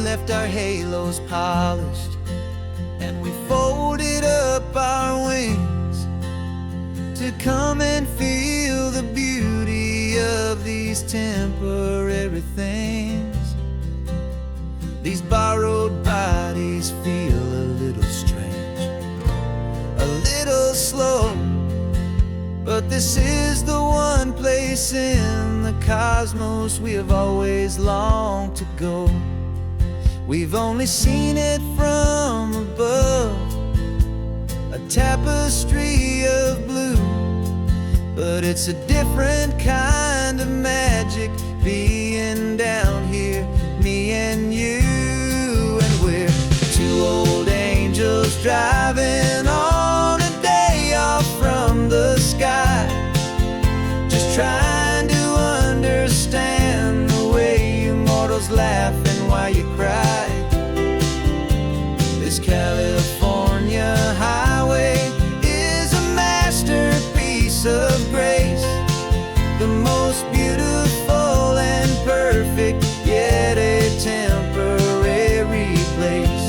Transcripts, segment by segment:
left our halos polished, and we folded up our wings to come and feel the beauty of these temporary things. These borrowed bodies feel a little strange, a little slow, but this is the one place in the cosmos we have always longed to go. We've only seen it from above, a tapestry of blue, but it's a different kind of magic being down here, me and you. And we're two old angels driving on a day off from the sky, just trying to understand the way you mortals laugh and why you cry. This California highway is a masterpiece of grace, the most beautiful and perfect, yet a temporary place.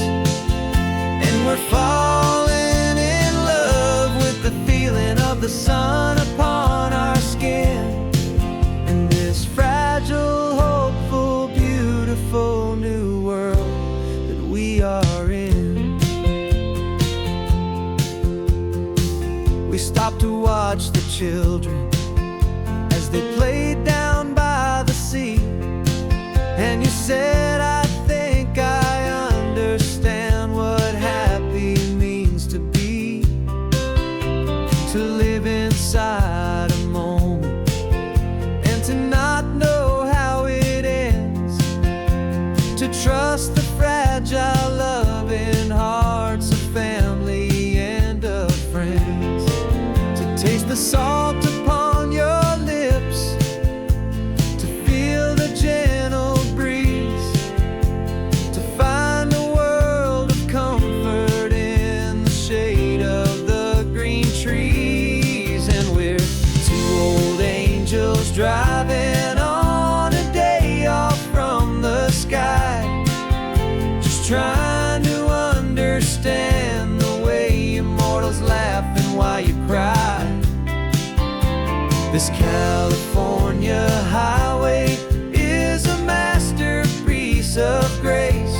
And we're falling in love with the feeling of the sun upon our skin, in this fragile, hopeful, beautiful new world that we are in. We stopped to watch the children as they played down by the sea, and you said, I think I understand what happy means to be, to live inside a moment and to not know how it ends, to trust the fragile loving hearts of family and of friends, to taste the salt upon your lips, to feel the gentle breeze, to find a world of comfort in the shade of the green trees. And we're two old angels driving on a day off from the sky, just trying to understand the way immortals laugh and why you cry. This California highway is a masterpiece of grace,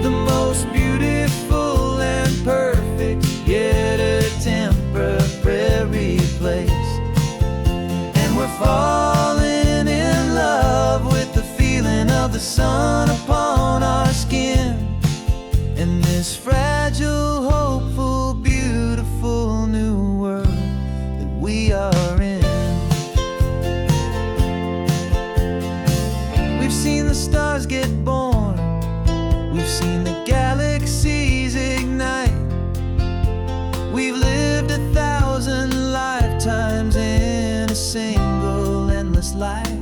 the most beautiful and perfect, yet a temporary place. And we're falling in love with the feeling of the sun upon our skin, in this fragile, hopeful, beautiful new world that we are in. We've seen the stars get born, we've seen the galaxies ignite, we've lived 1,000 lifetimes in a single endless life,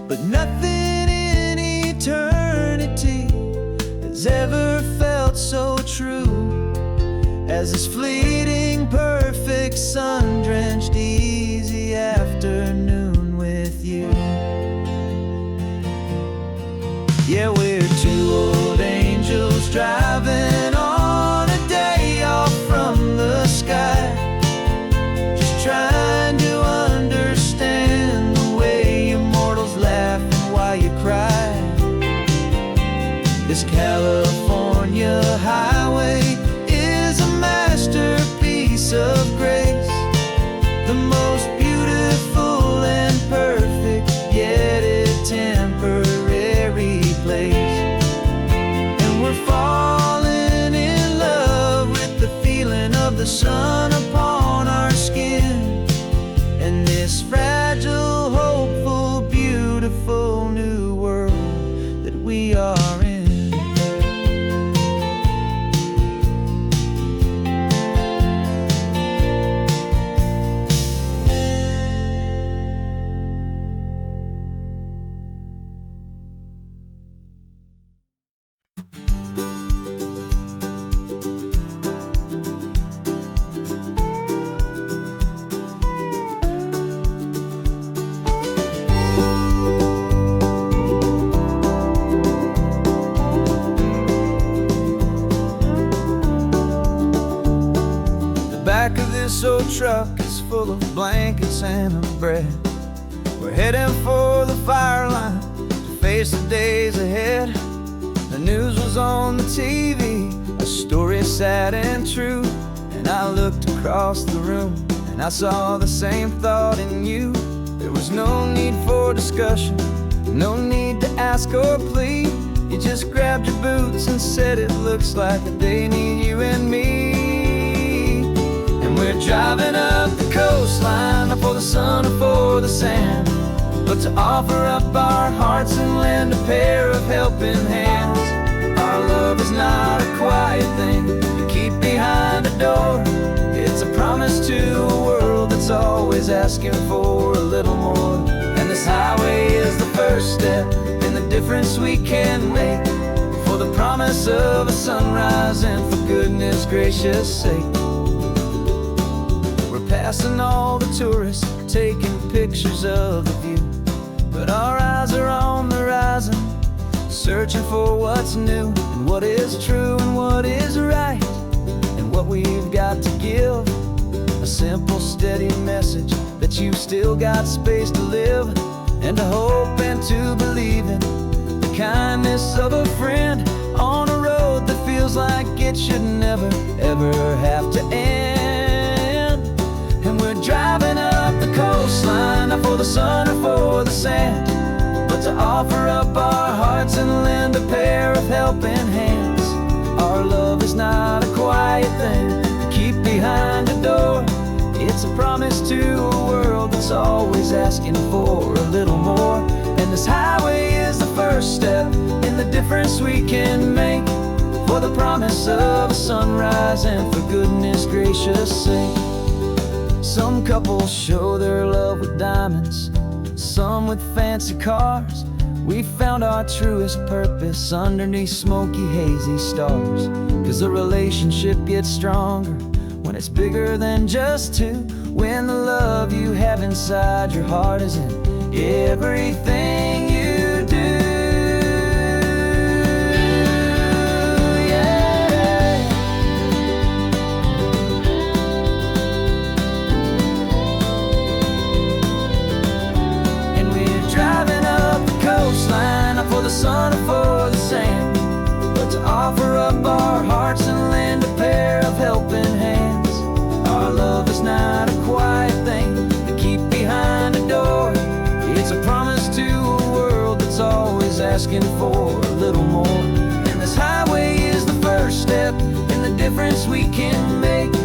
but nothing in eternity has ever felt so true as this fleeting, perfect, sun-drenched, easy afternoon with you. Yeah, we're two old angels driving on a day off from the sky, just trying to understand the way immortals laugh and why you cry. This California highway is a masterpiece of grace, the most beautiful and perfect, yet a temporary place. And we're falling in love with the feeling of the sun upon our skin, and this fragile, hopeful, beautiful new world that we are in. back of this old truck is full of blankets and a bread. We're heading for the fire line to face the days ahead. The news was on the TV, a story sad and true. And I looked across the room and I saw the same thought in you. There was no need for discussion, no need to ask or plead. You just grabbed your boots and said it looks like a day need you and me. And we're driving up the coastline, not for the sun or for the sand, but to offer up our hearts and lend a pair of helping hands. Our love is not a quiet thing you keep behind a door. It's a promise to a world that's always asking for a little more. And this highway is the first step in the difference we can make, for the promise of a sunrise and for goodness gracious sake. We're passing all the tourists, taking pictures of the view, but our eyes are on the horizon, searching for what's new and what is true and what is right, and what we've got to give. A simple, steady message that you've still got space to live, and to hope and to believe in the kindness of a friend on a road that feels like it should never, ever have to end. And we're driving up the coastline, not for the sun or for the sand, but to offer up our hearts and lend a pair of helping hands. Our love is not a quiet thing to keep behind a door. It's a promise to a world that's always asking for a little more. And this highway is the first step in the difference we can make, for the promise of a sunrise and for goodness gracious sake. Some couples show their love with diamonds, some with fancy cars. We found our truest purpose underneath smoky, hazy stars. 'Cause a relationship gets stronger when it's bigger than just two, when the love you have inside your heart is in everything you do. Yeah. And we're driving up the coastline, not for the sun or for the sand, but to offer up our hearts and lend a pair of helping hands. Our love is not a quiet thing to keep behind a door. It's a promise to a world that's always asking for a little more. And this highway is the first step in the difference we can make,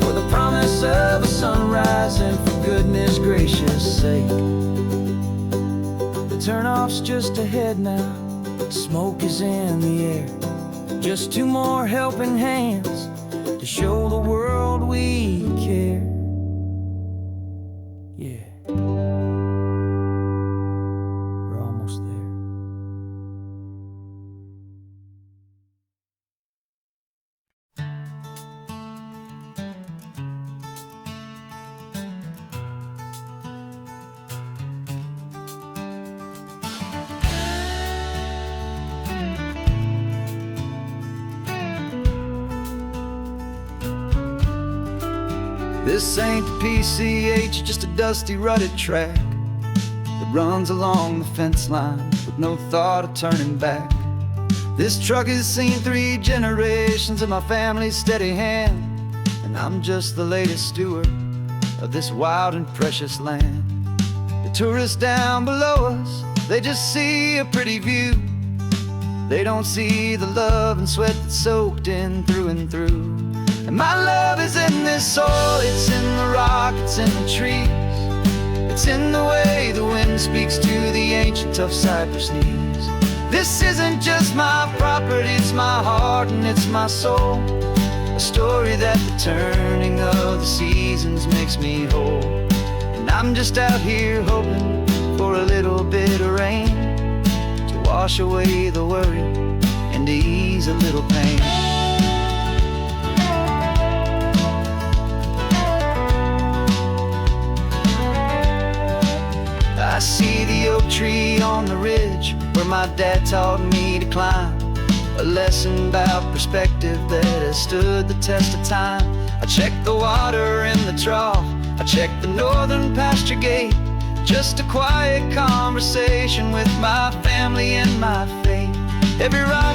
for the promise of a sunrise and for goodness gracious sake. The turnoff's just ahead now, smoke is in the air. Just two more helping hands to show the world we care. Yeah, we're almost there. This ain't the PCH, just a dusty, rutted track that runs along the fence line with no thought of turning back. This truck has seen 3 generations of my family's steady hand, and I'm just the latest steward of this wild and precious land. The tourists down below us, they just see a pretty view. They don't see the love and sweat that's soaked in through and through. And my love is in this soil, it's in the rock, it's in the trees. It's in the way the wind speaks to the ancient tough cypress knees. This isn't just my property, it's my heart and it's my soul. A story that the turning of the seasons makes me whole. And I'm just out here hoping for a little bit of rain to wash away the worry and to ease a little pain. I see the oak tree on the ridge where my dad taught me to climb, a lesson about perspective that has stood the test of time. I check the water in the trough, I check the northern pasture gate. Just a quiet conversation with my family and my faith. Every rock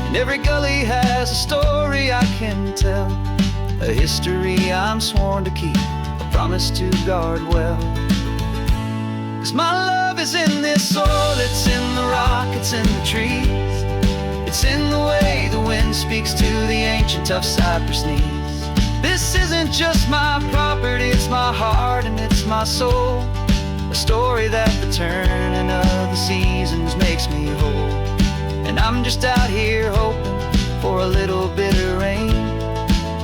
and every gully has a story I can tell, a history I'm sworn to keep, a promise to guard well. 'Cause my love is in this soil, it's in the rock, it's in the trees. It's in the way the wind speaks to the ancient tough cypress knees. This isn't just my property, it's my heart and it's my soul. A story that the turning of the seasons makes me whole. And I'm just out here hoping for a little bit of rain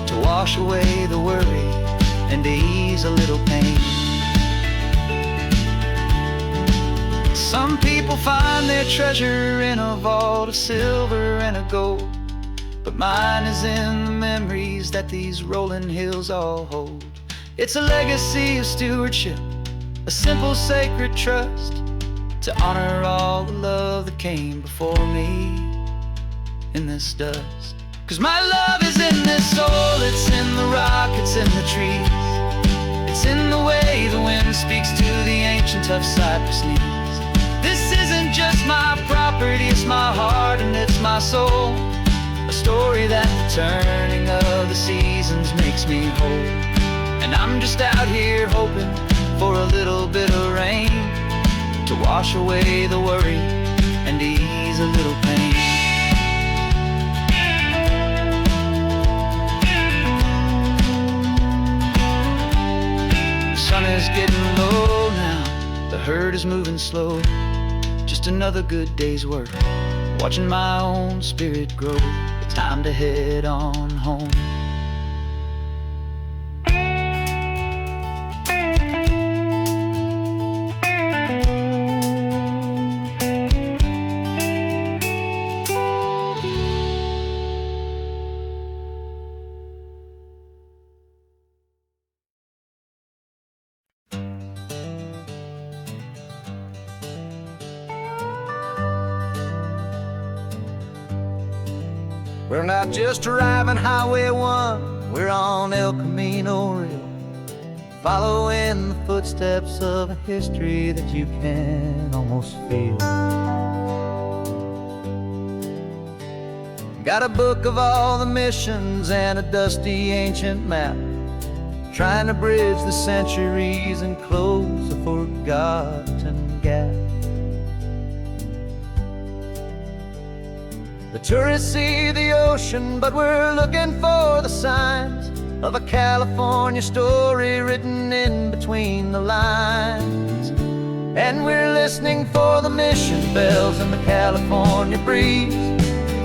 to wash away the worry and to ease a little pain. Some people find their treasure in a vault of silver and of gold, but mine is in the memories that these rolling hills all hold. It's a legacy of stewardship, a simple sacred trust, to honor all the love that came before me in this dust. 'Cause my love is in this soul, it's in the rock, it's in the trees. It's in the way the wind speaks to the ancient tough cypress knees. This isn't just my property, it's my heart and it's my soul. A story that the turning of the seasons makes me whole. And I'm just out here hoping for a little bit of rain to wash away the worry and ease a little pain. The sun is getting low now, the herd is moving slow. Just another good day's work, watching my own spirit grow. It's time to head on home. We're not just driving Highway 1, we're on El Camino Real, following the footsteps of a history that you can almost feel. Got a book of all the missions and a dusty ancient map, trying to bridge the centuries and close a forgotten gap. The tourists see the ocean, but we're looking for the signs of a California story written in between the lines. And we're listening for the mission bells in the California breeze,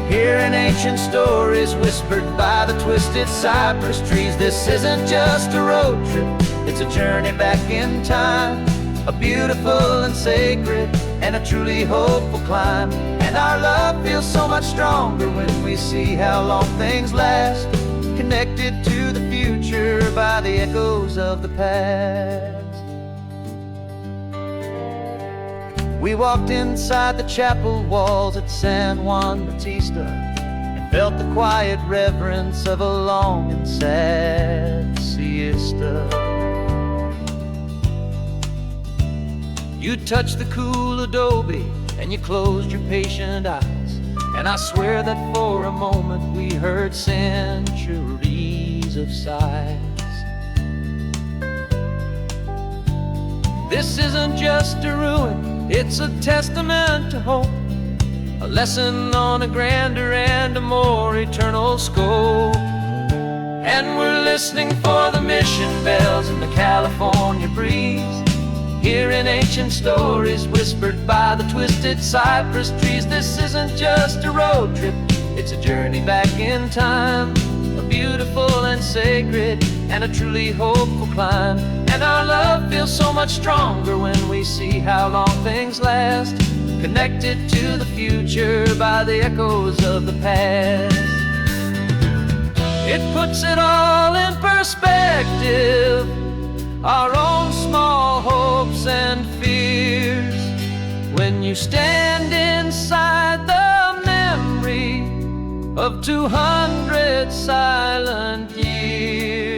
hearing ancient stories whispered by the twisted cypress trees. This isn't just a road trip, it's a journey back in time, a beautiful and sacred and a truly hopeful climb. And our love feels so much stronger when we see how long things last, connected to the future by the echoes of the past. We walked inside the chapel walls at San Juan Bautista and felt the quiet reverence of a long and sad siesta. You touched the cool adobe and you closed your patient eyes, and I swear that for a moment we heard centuries of sighs. This isn't just a ruin, it's a testament to hope, a lesson on a grander and a more eternal scope. And we're listening for the mission bells in the California breeze, hearing ancient stories whispered by the twisted cypress trees. This isn't just a road trip, it's a journey back in time, a beautiful and sacred and a truly hopeful climb. And our love feels so much stronger when we see how long things last, connected to the future by the echoes of the past. It puts it all in perspective, our own small hopes and fears, when you stand inside the memory of 200 silent years.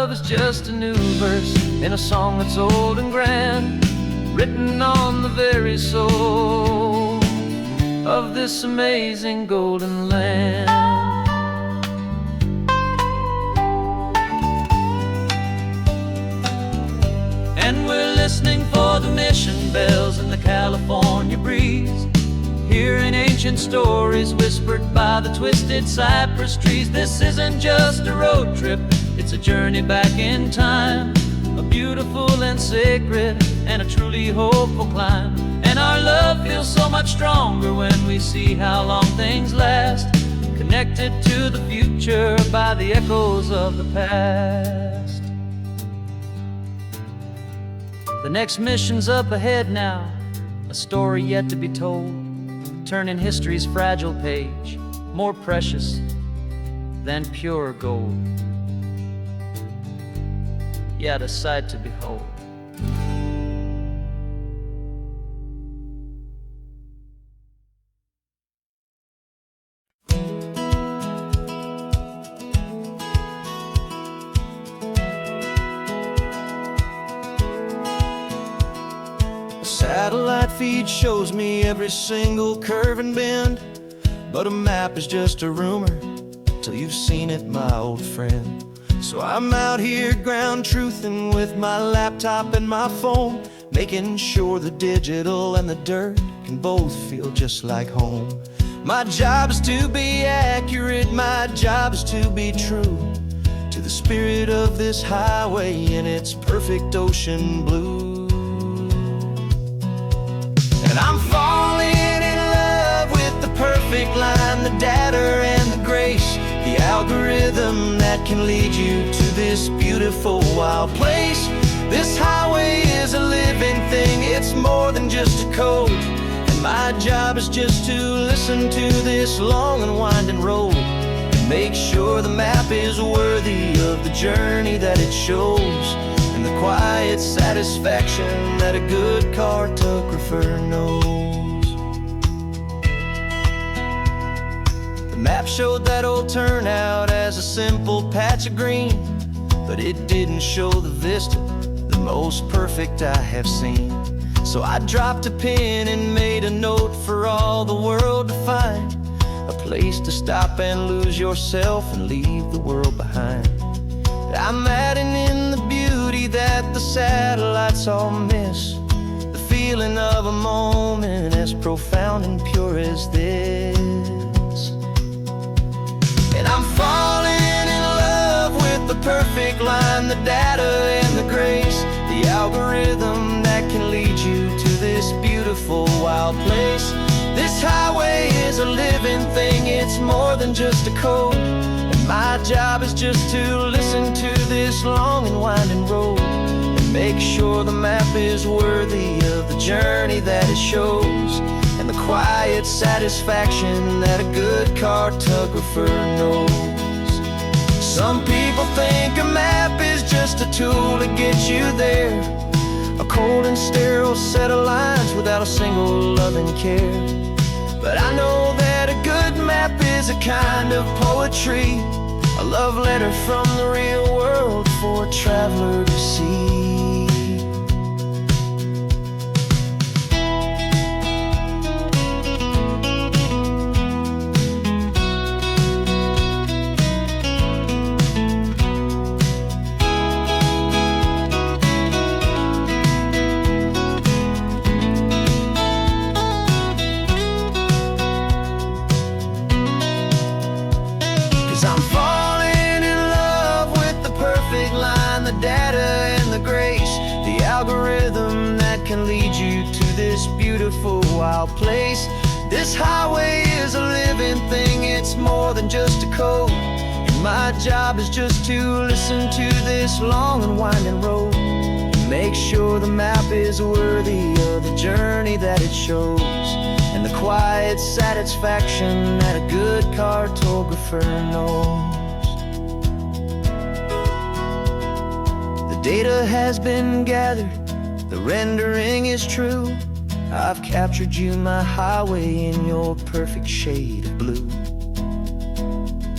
love is just a new verse in a song that's old and grand, written on the very soul of this amazing golden land. And we're listening for the mission bells in the California breeze, hearing ancient stories whispered by the twisted cypress trees. This isn't just a road trip, it's a journey back in time, a beautiful and sacred and a truly hopeful climb. And our love feels so much stronger when we see how long things last, connected to the future by the echoes of the past. The next mission's up ahead now, a story yet to be told, turning history's fragile page more precious than pure gold. Yet a sight to behold. Satellite feed shows me every single curve and bend, but a map is just a rumor till you've seen it, my old friend. So I'm out here ground truthing with my laptop and my phone, making sure the digital and the dirt can both feel just like home. My job is to be accurate, my job is to be true to the spirit of this highway in its perfect ocean blue. And I'm falling in love with the perfect line, the data and the grace, the algorithm that can lead you to this beautiful wild place. This highway is a living thing, it's more than just a code. And my job is just to listen to this long and winding road and make sure the map is worthy of the journey that it shows, and the quiet satisfaction that a good cartographer knows. The map showed that old turnout as a simple patch of green, but it didn't show the vista, the most perfect I have seen. So I dropped a pin and made a note for all the world to find, a place to stop and lose yourself and leave the world behind. I'm adding in the beauty that the satellites all miss, the feeling of a moment as profound and pure as this. And I'm falling in love with the perfect line, the data and the grace, the algorithm that can lead you to this beautiful wild place. This highway is a living thing, it's more than just a code. My job is just to listen to this long and winding road and make sure the map is worthy of the journey that it shows, and the quiet satisfaction that a good cartographer knows. Some people think a map is just a tool to get you there, a cold and sterile set of lines without a single loving care. But I know that a good map is a kind of poetry, a love letter from the real world for a traveler to see. 'Cause I'm falling in love with the perfect line, the data and the grace, the algorithm that can lead you to this beautiful wild place. This highway is a living thing, it's more than just a code. And my job is just to listen to this long and winding road and make sure the map is worthy of the journey that it shows, and the quiet satisfaction that a good cartographer knows. The data has been gathered, the rendering is true. I've captured you, my highway, in your perfect shade of blue.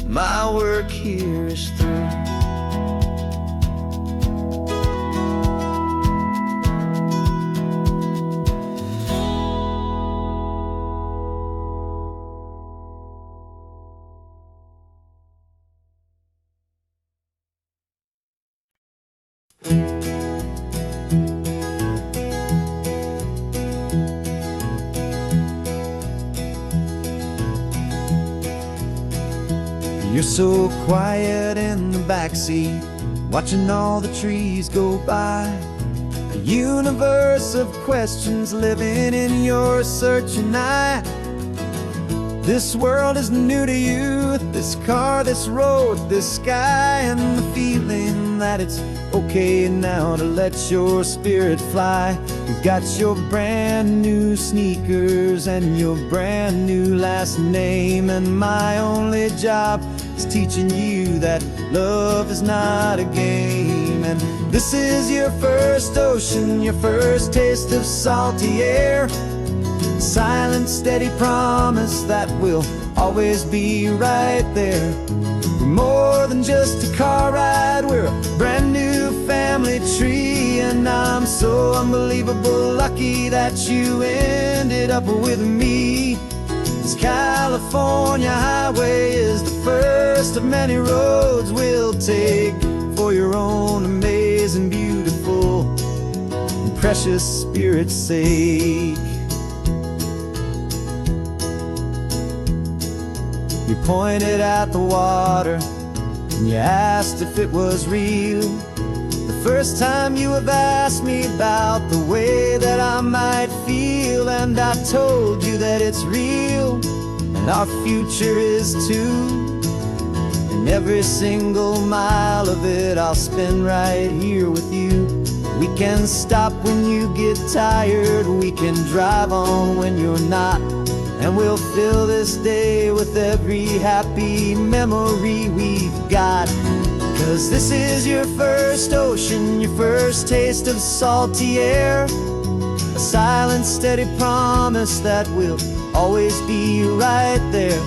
My work here is through. so quiet in the backseat, watching all the trees go by. A universe of questions living in your searching eye. This world is new to you, this car, this road, this sky, and the feeling that it's okay now to let your spirit fly. You got your brand new sneakers and your brand new last name, and my only job is teaching you that love is not a game. And this is your first ocean, your first taste of salty air. Silent, steady promise that we'll always be right there. We're more than just a car ride, we're a brand new family tree. And I'm so unbelievable lucky that you ended up with me. This California highway is the first of many roads we'll take for your own amazing, beautiful, and precious spirit's sake. You pointed at the water and you asked if it was real. The first time you have asked me about the way that I might feel, and I told you that it's real and our future is too. And every single mile of it I'll spend right here with you. We can stop when you get tired, we can drive on when you're not, and we'll fill this day with every happy memory we've got. 'Cause this is your first ocean, your first taste of salty air. A silent, steady promise that we'll always be right there.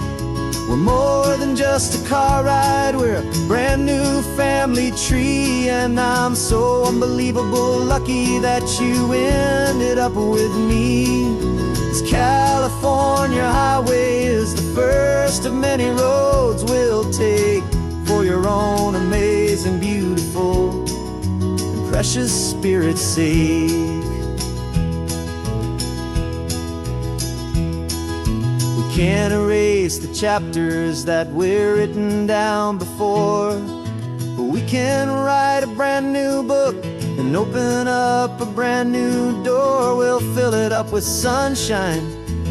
We're more than just a car ride, we're a brand new family tree. And I'm so unbelievable lucky that you ended up with me. This California highway is the first of many roads we'll take for your own amazing, beautiful, and precious spirit's sake. We can't erase the chapters that we're written down before, but we can write a brand new book and open up a brand new door. We'll fill it up with sunshine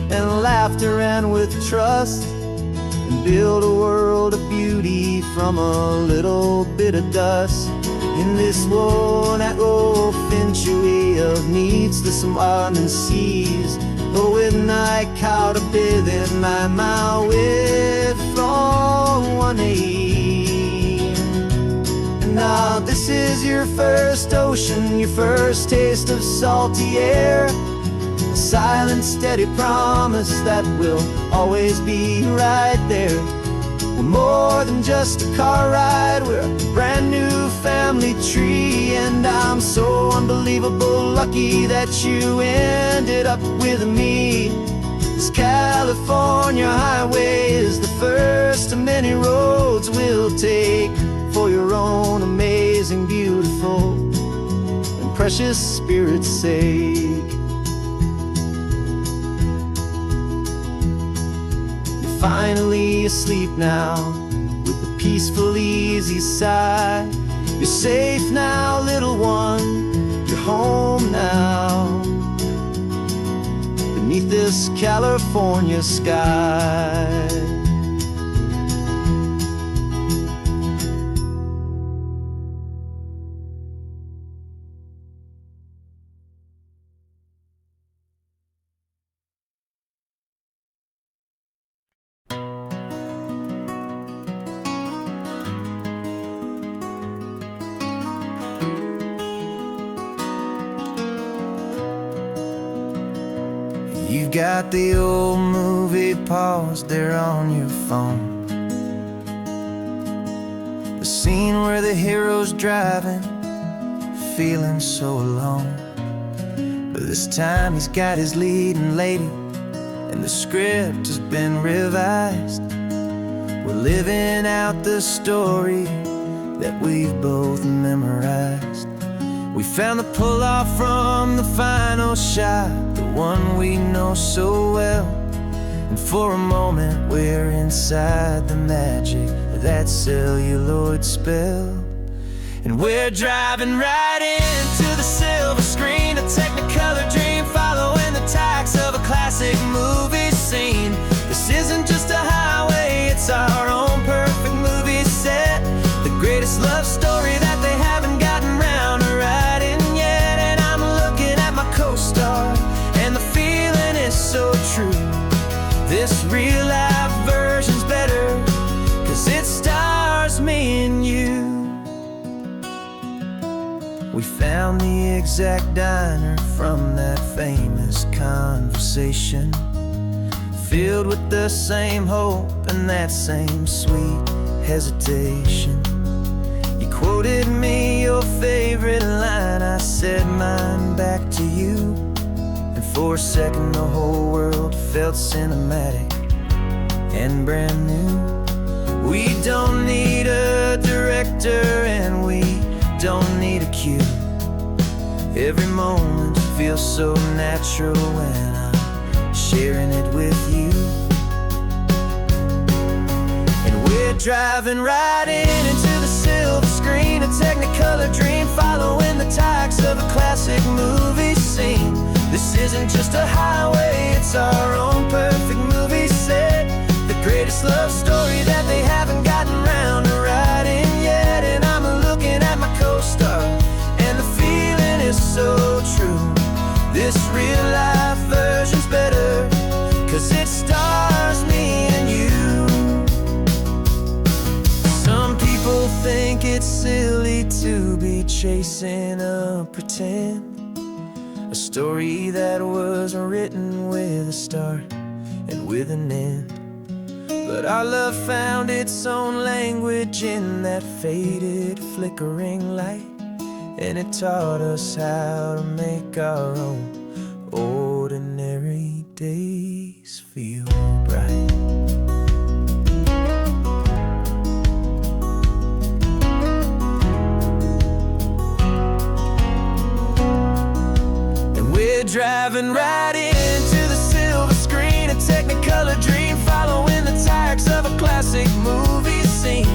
and laughter and with trust, and build a world of beauty from a little bit of dust. In this world that finchuí of needs the someone and sees, but with night caught a bit in my way from one aim. Now this is your first ocean, your first taste of salty air. A silent, steady promise that we'll always be right there. We're more than just a car ride, we're a brand new family tree. And I'm so unbelievable lucky that you ended up with me. This California highway is the first of many roads we'll take for your own amazing, beautiful, and precious spirit's sake. You're finally asleep now with a peaceful, easy sigh. You're safe now, little one, you're home now, beneath this California sky. You've got the old movie paused there on your phone, the scene where the hero's driving, feeling so alone. But this time he's got his leading lady, and the script has been revised. We're living out the story that we've both memorized. We found the pull-off from the final shot, the one we know so well. And for a moment we're inside the magic of that celluloid spell. And we're driving right into the silver screen, a technicolor dream following the tacks of a classic movie scene. This isn't just a highway, it's our own perfect movie set, the greatest love story that they haven't gotten round to writing yet. And I'm looking at my co-star, and the feeling is so true. This real life version's better, 'cause it stars me and you. We found the exact diner from that famous conversation, filled with the same hope and that same sweet hesitation. You quoted me your favorite line, I said mine back to you, and for a second the whole world felt cinematic and brand new. We don't need a director and we don't need a cue. Every moment feels so natural when I'm sharing it with you. And we're driving right into the silver screen, a technicolor dream following the tacks of a classic movie scene. This isn't just a highway, it's our own perfect movie set, the greatest love story that they haven't gotten round to writing yet. And I'm looking at my co-star, and the feeling is so true. This real life version's better, 'cause it stars me and you. Some people think it's silly to be chasing a pretend, a story that was written with a start and with an end. But our love found its own language in that faded, flickering light, and it taught us how to make our own ordinary days feel bright. And we're driving right into the silver screen, a technicolor dream following the tacks of a classic movie scene.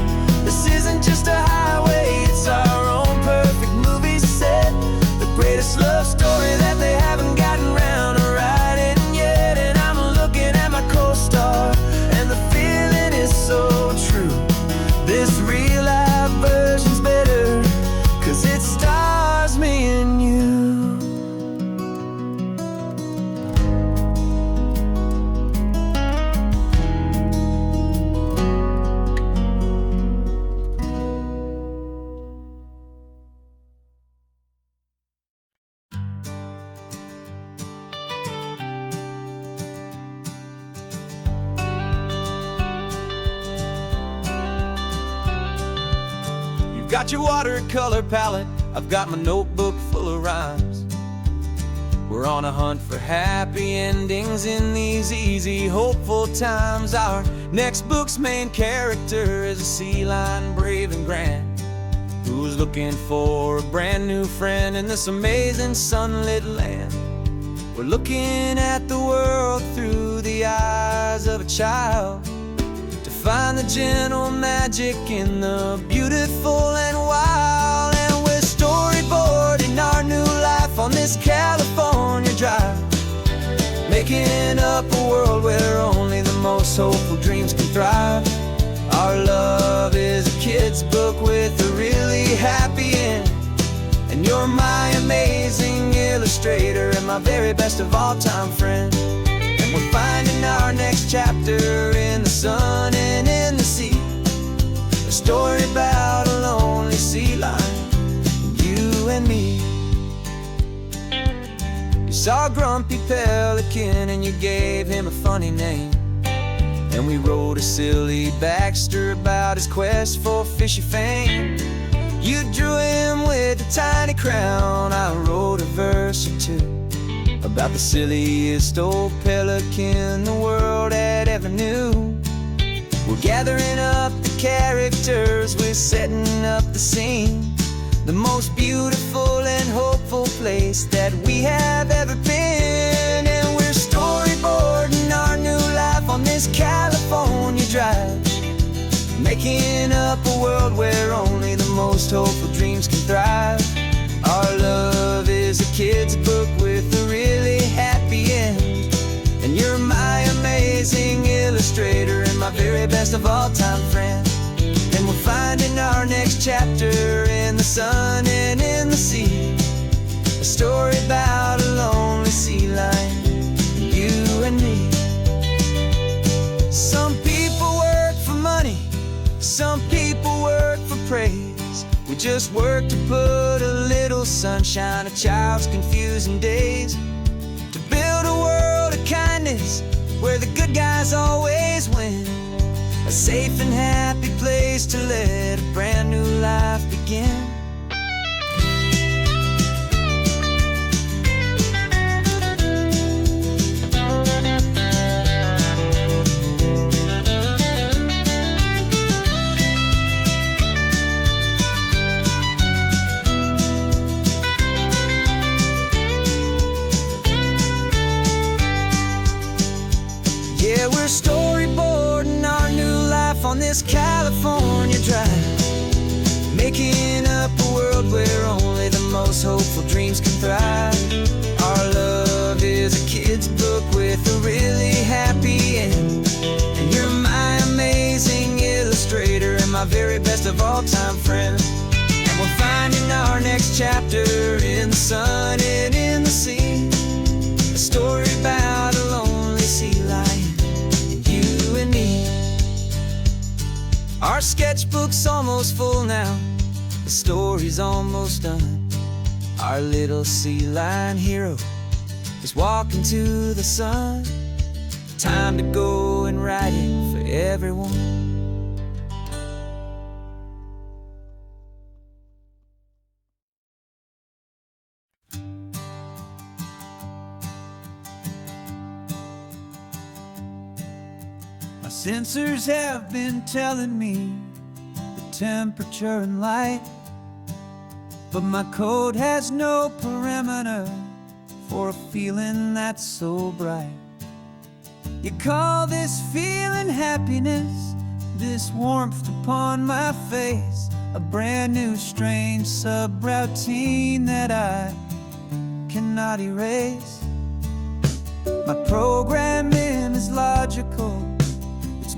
This isn't just a highway, it's our own perfect movie set, the greatest love story that they haven't gotten round to writing yet. And I'm looking at my co-star, and the feeling is so true. This real life version's better, 'cause it stars me and you. Got your watercolor palette, I've got my notebook full of rhymes. We're on a hunt for happy endings in these easy, hopeful times. Our next book's main character is a sea lion, brave and grand, who's looking for a brand new friend in this amazing sunlit land. We're looking at the world through the eyes of a child, find the gentle magic in the beautiful and wild. And we're storyboarding our new life on this California drive, making up a world where only the most hopeful dreams can thrive. Our love is a kid's book with a really happy end, and you're my amazing illustrator and my very best of all time friend. And we're finding our next chapter in the sun and in the sea, a story about a lonely sea lion, you and me. You saw a grumpy pelican and you gave him a funny name, and we wrote a silly Baxter about his quest for fishy fame. You drew him with a tiny crown, I wrote a verse or two about the silliest old pelican the world had ever knew. We're gathering up the characters, we're setting up the scene, the most beautiful and hopeful place that we have ever been. And we're storyboarding our new life on this California drive, making up a world where only the most hopeful dreams can thrive. Our love is a kid's book with a really happy end, and you're my amazing illustrator and my very best of all-time friend. And we're finding our next chapter in the sun and in the sea, a story about a lonely sea lion, you and me. Some people work for money, some people work for praise. We just work to put a little sunshine in a child's confusing days, to build a world of kindness where the good guys always win, a safe and happy place to let a brand new life begin. Yeah, we're storyboarding our new life on this California drive, making up a world where only the most hopeful dreams can thrive. Our love is a kid's book with a really happy end, and you're my amazing illustrator and my very best of all-time friend. And we're finding our next chapter in the sun and in the sea, a story about a lonely sea lion, you and me. Our sketchbook's almost full now, the story's almost done. Our little sea lion hero is walking to the sun. Time to go and write it for everyone. My sensors have been telling me the temperature and light, but my code has no parameter for a feeling that's so bright. You call this feeling happiness, this warmth upon my face, a brand new strange subroutine that I cannot erase. My programming is logical,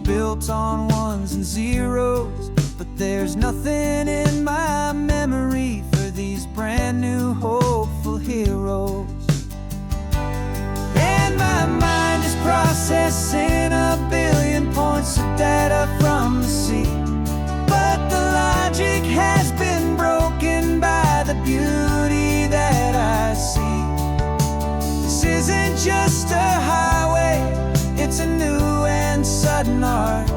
built on ones and zeros, but there's nothing in my memory for these brand new hopeful heroes. And my mind is processing a billion points of data from the sea, but the logic has been broken by the beauty that I see. This isn't just a highway, it's a new and sudden art,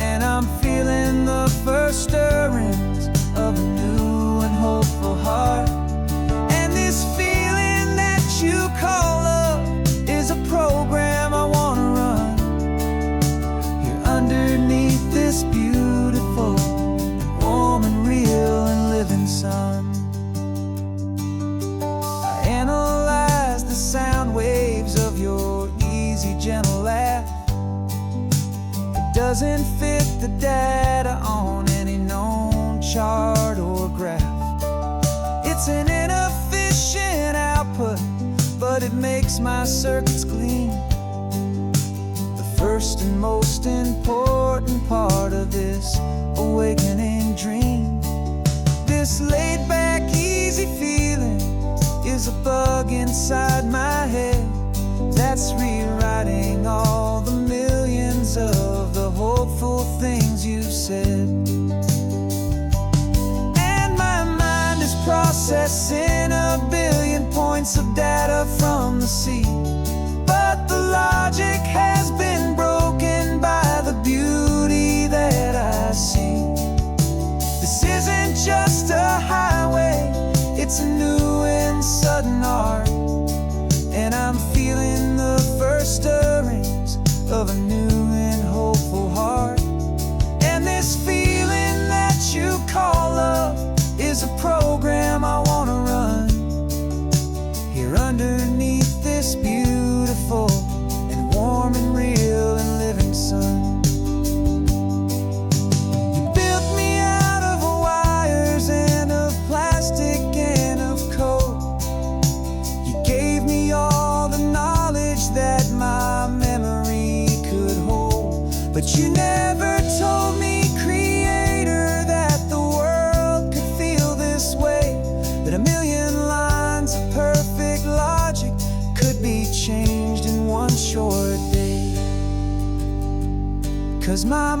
and I'm feeling the first stirrings of a new and hopeful heart. And this feeling that you call love is a program I want to run here underneath this beautiful and warm and real and living sun. I analyze the sound waves of your easy, gentle laugh. It doesn't fit the data on any known chart or graph. It's an inefficient output, but it makes my circuits clean. The first and most important part of this awakening dream. This laid-back, easy feeling is a bug inside my head that's rewriting all the millions of the hopeful things you've said. And my mind is processing a billion points of data from the sea, but the logic has been broken by the beauty that I see. This isn't just a highway, it's a new and sudden art, and I'm feeling the first stirrings of a new and hopeful heart. And this feeling that you call love is a program I want to run here underneath this beautiful and warm and real and living sun.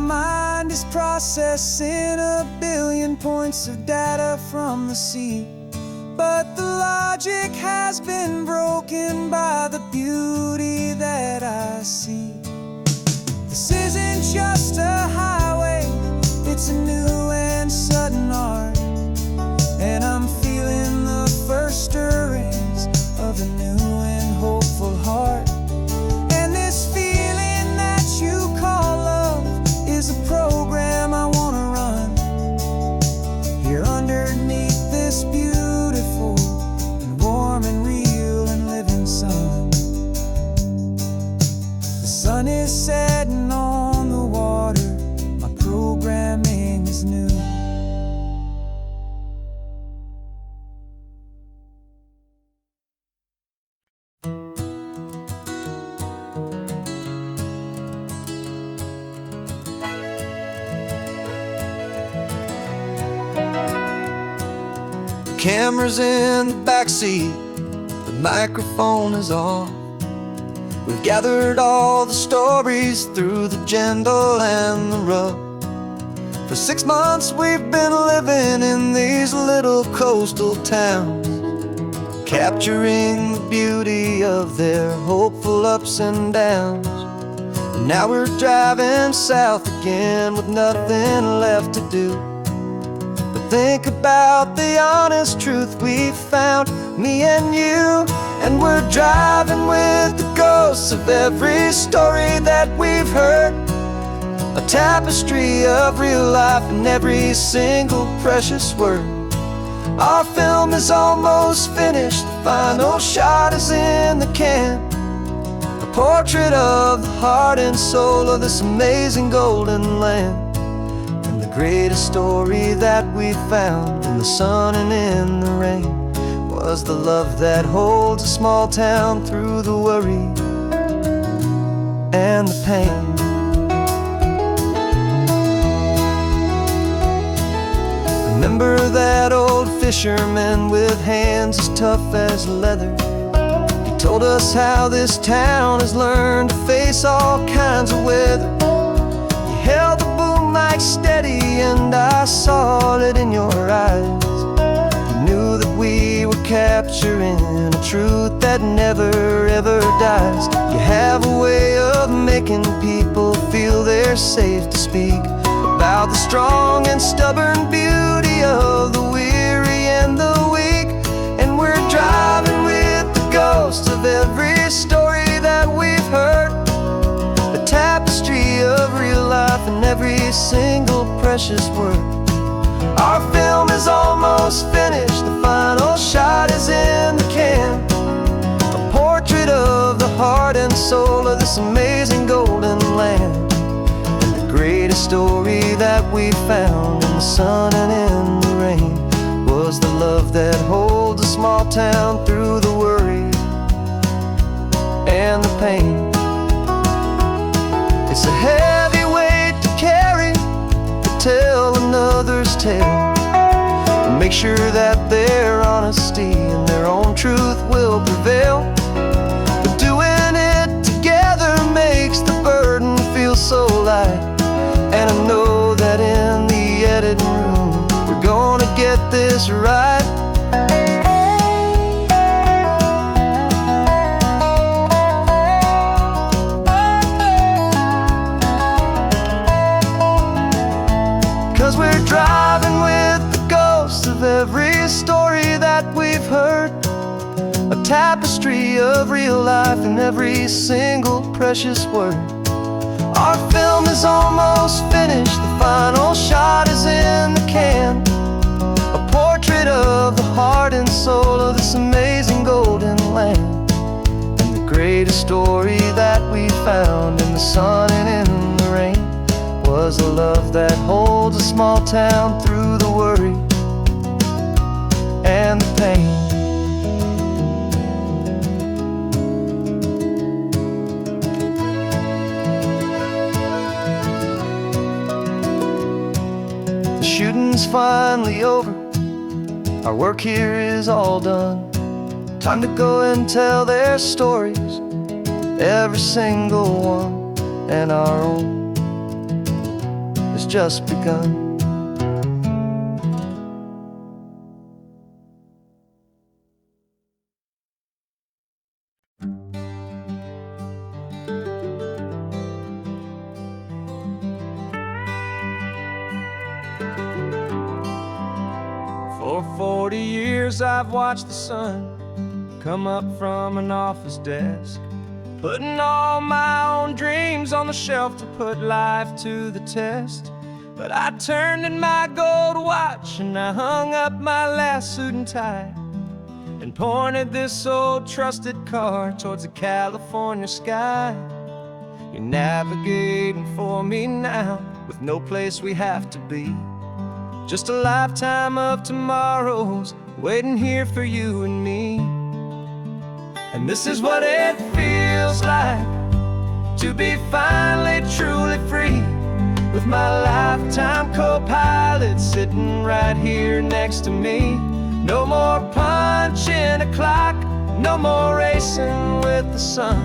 mind is processing a billion points of data from the sea. But the logic has been broken by the beauty that I see. This isn't just a highway, it's a new and sudden art. And I'm feeling the first stirrings of a new and hopeful heart. And this feeling that you call love is a program I wanna run here underneath this beautiful and warm and real and living sun. The sun is setting on the water, my programming is new. Camera's in the backseat, the microphone is on. We've gathered all the stories through the gentle and the rough. For 6 months we've been living in these little coastal towns, capturing the beauty of their hopeful ups and downs. And now we're driving south again with nothing left to do. Think about the honest truth we found, me and you. And we're driving with the ghosts of every story that we've heard, a tapestry of real life and every single precious word. Our film is almost finished, the final shot is in the can, a portrait of the heart and soul of this amazing golden land. Greatest story that we found in the sun and in the rain was the love that holds a small town through the worry and the pain. Remember that old fisherman with hands as tough as leather? He told us how this town has learned to face all kinds of weather. He held the mic steady and I saw it in your eyes. You knew that we were capturing a truth that never ever dies. You have a way of making people feel they're safe to speak about the strong and stubborn beauty of the weary and the weak. And we're driving with the ghosts of every story that we've heard, a tapestry of real life and every single precious word. Our film is almost finished, the final shot is in the can, a portrait of the heart and soul of this amazing golden land. And the greatest story that we found in the sun and in the rain was the love that holds a small town through the worry and the pain. It's a heavy weight to carry, to tell another's tale, and make sure that their honesty and their own truth will prevail. But doing it together makes the burden feel so light. And I know that in the editing room we're gonna get this right. We're driving with the ghosts of every story that we've heard, a tapestry of real life and every single precious word. Our film is almost finished, the final shot is in the can, a portrait of the heart and soul of this amazing golden land. And the greatest story that we found in the sun and in the rain was a love that holds a small town through the worry and the pain. The shooting's finally over, our work here is all done. Time to go and tell their stories, every single one, and our own. has just begun. For 40 years I've watched the sun come up from an office desk, putting all my own dreams on the shelf to put life to the test. But I turned in my gold watch and I hung up my last suit and tie, and pointed this old trusted car towards the California sky. You're navigating for me now, with no place we have to be. Just a lifetime of tomorrows waiting here for you and me. And this is what it feels like to be finally truly free, with my lifetime co-pilot sitting right here next to me. No more punching a clock, no more racing with the sun.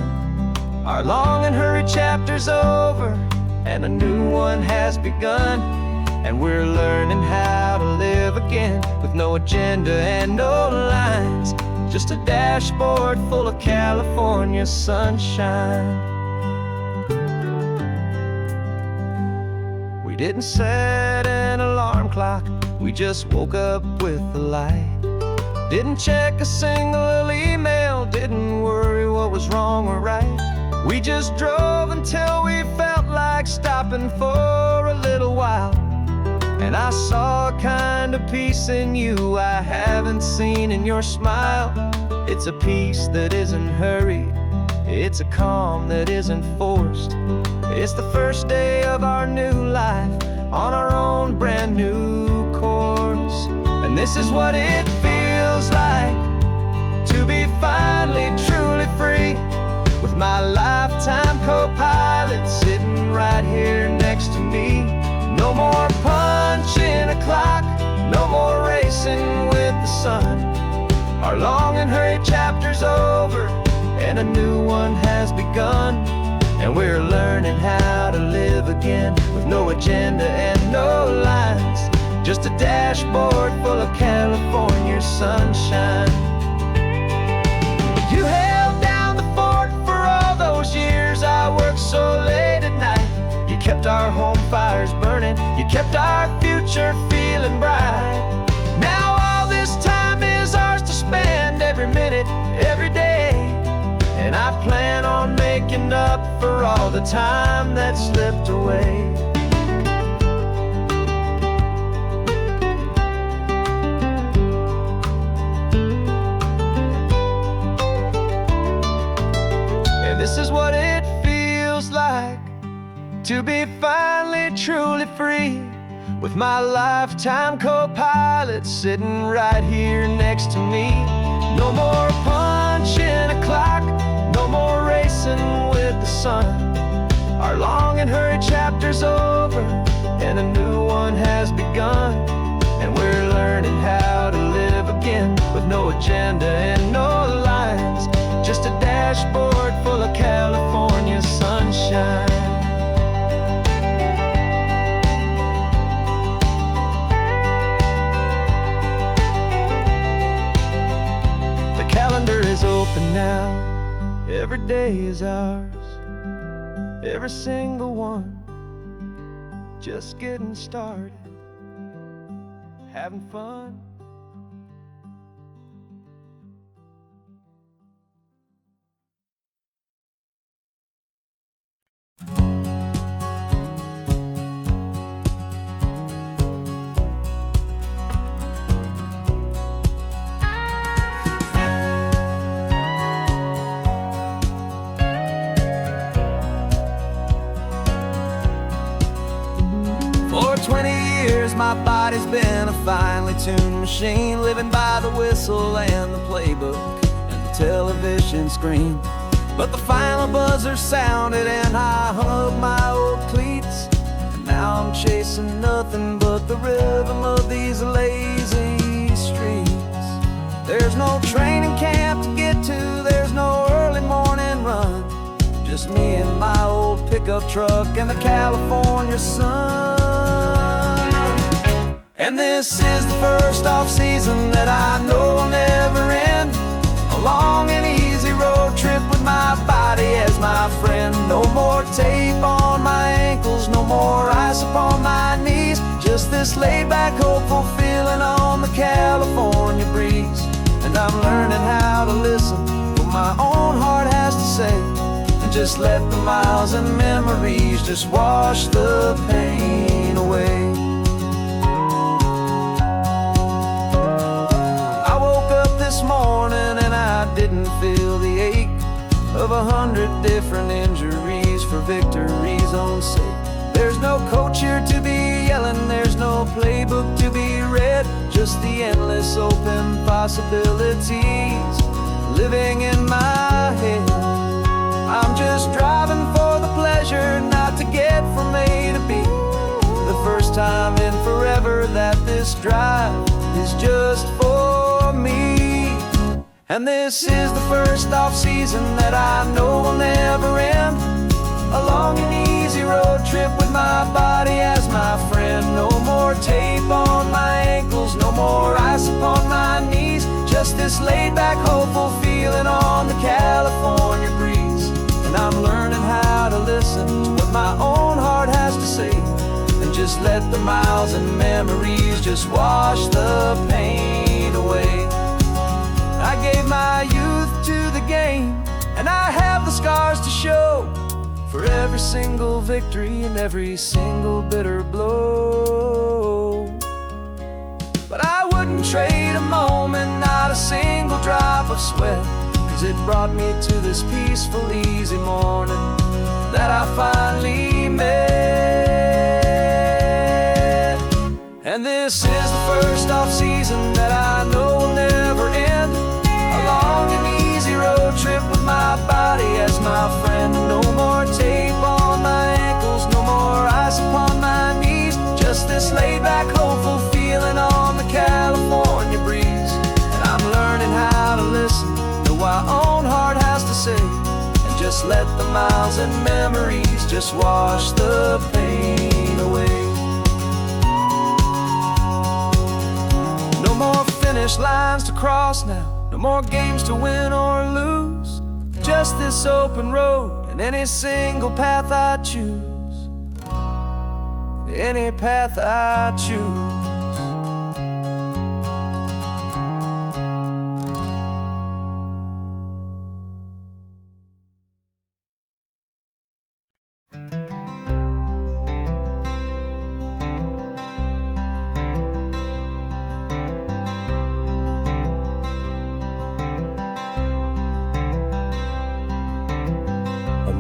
Our long and hurried chapter's over and a new one has begun. And we're learning how to live again, with no agenda and no lines, just a dashboard full of California sunshine. We didn't set an alarm clock, we just woke up with the light. Didn't check a single email, didn't worry what was wrong or right. We just drove until we felt like stopping for a little while. And I saw a kind of peace in you I haven't seen in your smile. It's a peace that isn't hurried, it's a calm that isn't forced. It's the first day of our new life on our own brand new course. And this is what it feels like to be finally truly free, with my lifetime co-pilot sitting right here next to me. No more punching a clock, no more racing with the sun. Our long and hurried chapter's over and a new one has begun. And we're learning how to live again, with no agenda and no lines, just a dashboard full of California sunshine. You held down the fort for all those years I worked so late at night. You kept our home fires burning, you kept our future feeling bright. Now all this time is ours to spend, every minute, every day. And I plan on making up for all the time that slipped away. And this is what it feels like to be finally truly free, with my lifetime co-pilot sitting right here next to me. No more punching a clock, no more racing with the sun. Our long and hurried chapter's over and a new one has begun. And we're learning how to live again, with no agenda and no lines, just a dashboard full of California sunshine. Calendar is open now, every day is ours, every single one, just getting started, having fun. For 20 years my body's been a finely tuned machine, living by the whistle and the playbook and the television screen. But the final buzzer sounded and I hung up my old cleats, and now I'm chasing nothing but the rhythm of these lazy streets. There's no training camp to get to, there's no early morning run, just me and my old pickup truck and the California sun. And this is the first off-season that I know will never end. A long and easy road trip with my body as my friend. No more tape on my ankles, no more ice upon my knees. Just this laid-back, hopeful feeling on the California breeze. And I'm learning how to listen what my own heart has to say, and just let the miles and memories just wash the pain away. I woke up this morning and I didn't feel the ache of 100 different injuries for victory's own sake. There's no coach here to be yelling, there's no playbook to be read, just the endless open possibilities living in my head. I'm just driving for the pleasure, not to get from A to B. The first time in forever that this drive is just for me. And this is the first off-season that I know will never end. A long and easy road trip with my body as my friend. No more tape on my ankles, no more ice upon my knees. Just this laid-back, hopeful feeling on the California breeze. And I'm learning how to listen to what my own heart has to say, and just let the miles and memories just wash the pain away. I gave my youth to the game, and I have the scars to show for every single victory and every single bitter blow. But I wouldn't trade a moment, not a single drop of sweat, 'cause it brought me to this peaceful, easy morning that I finally met. And this is the first off-season that I know will never end. A long and easy road trip with my body as my friend. No more tape on my ankles, no more ice upon my knees. Just this laid-back, hopeful feeling on the California breeze. And I'm learning how to listen to what my own heart has to say, and just let the miles and memories just wash the pain away. No more finish lines to cross now, no more games to win or lose. Just this open road and any single path I choose. Any path I choose.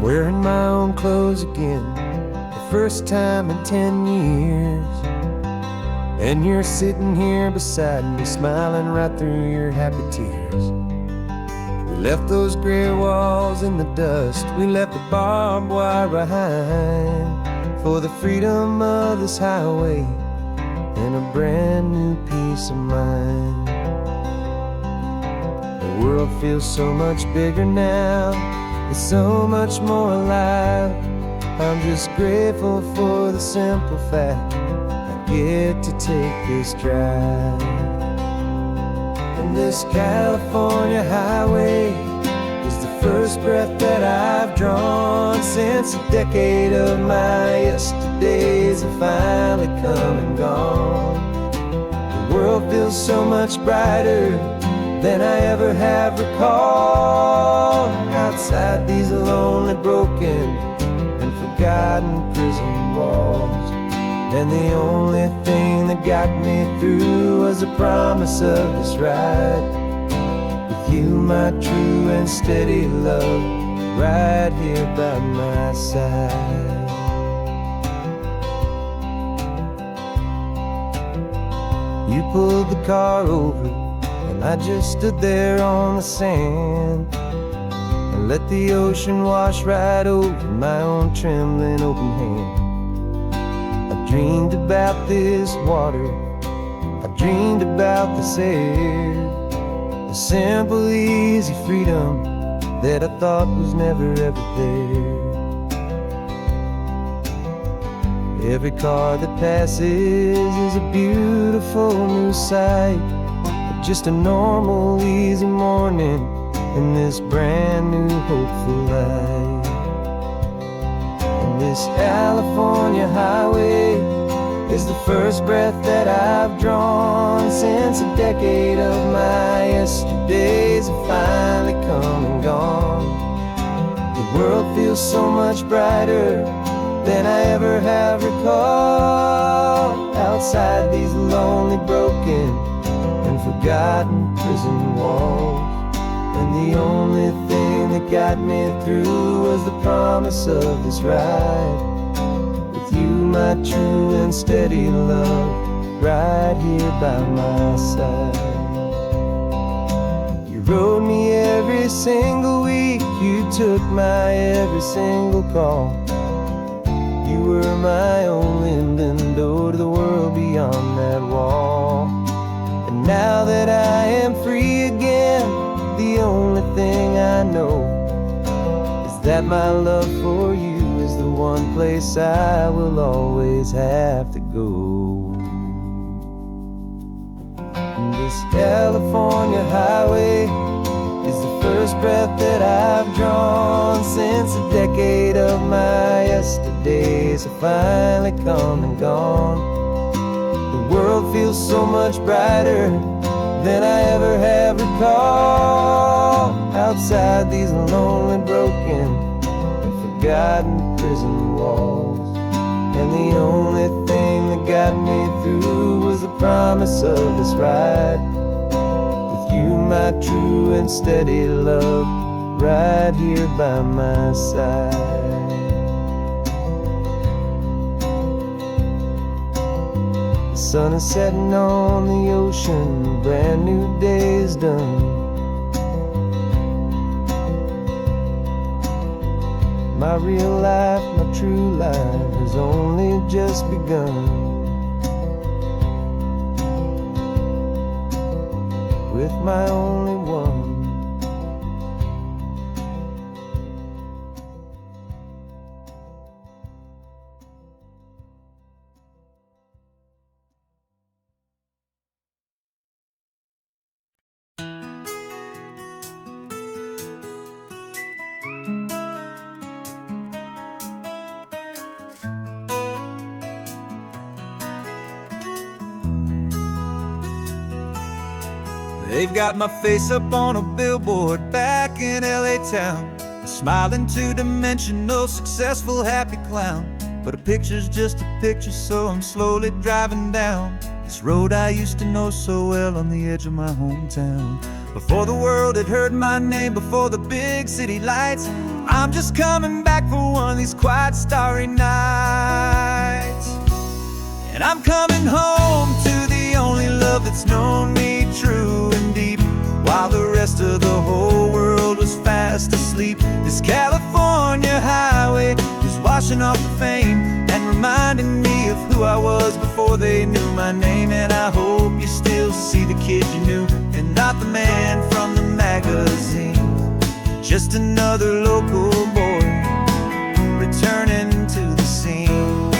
Wearing my own clothes again, the first time in 10 years. And you're sitting here beside me, smiling right through your happy tears. We left those gray walls in the dust, we left the barbed wire behind, for the freedom of this highway and a brand new peace of mind. The world feels so much bigger now, it's so much more alive. I'm just grateful for the simple fact I get to take this drive. And this California highway is the first breath that I've drawn since a decade of my yesterdays have finally come and gone. The world feels so much brighter than I ever have recalled. Outside these lonely, broken, and forgotten prison walls. And the only thing that got me through was the promise of this ride with you, my true and steady love, right here by my side. You pulled the car over, and I just stood there on the sand and let the ocean wash right over my own trembling open hand. I dreamed about this water, I dreamed about this air, the simple, easy freedom that I thought was never ever there. Every car that passes is a beautiful new sight. But just a normal, easy morning in this brand new, hopeful life. And this California highway is the first breath that I've drawn since a decade of my yesterdays have finally come and gone. The world feels so much brighter than I ever have recalled. Outside these lonely, broken, and forgotten prison walls. And the only thing that got me through was the promise of this ride. With you, my true and steady love, right here by my side. You rode me every single week, you took my every single call. You were my only window to the world beyond that wall. And now that I am free again, the only thing I know is that my love for you is the one place I will always have to go. And this California highway is the first breath that I've drawn since a decade of my yesterdays have finally come and gone. The world feels so much brighter than I ever have recalled. Outside these lonely, broken, and forgotten prison walls. And the only thing that got me through was the promise of this ride. With you, my true and steady love, right here by my side. The sun is setting on the ocean, a brand new day is done. My real life, my true life has only just begun. With my only one. They've got my face up on a billboard back in LA town, smiling two-dimensional, successful, happy clown. But a picture's just a picture, so I'm slowly driving down this road I used to know so well on the edge of my hometown. Before the world had heard my name, before the big city lights, I'm just coming back for one of these quiet, starry nights. And I'm coming home to the only love that's known me true and deep, while the rest of the whole world was fast asleep. This California highway is washing off the fame and reminding me of who I was before they knew my name. And I hope you still see the kid you knew, and not the man from the magazine. Just another local boy returning to the scene.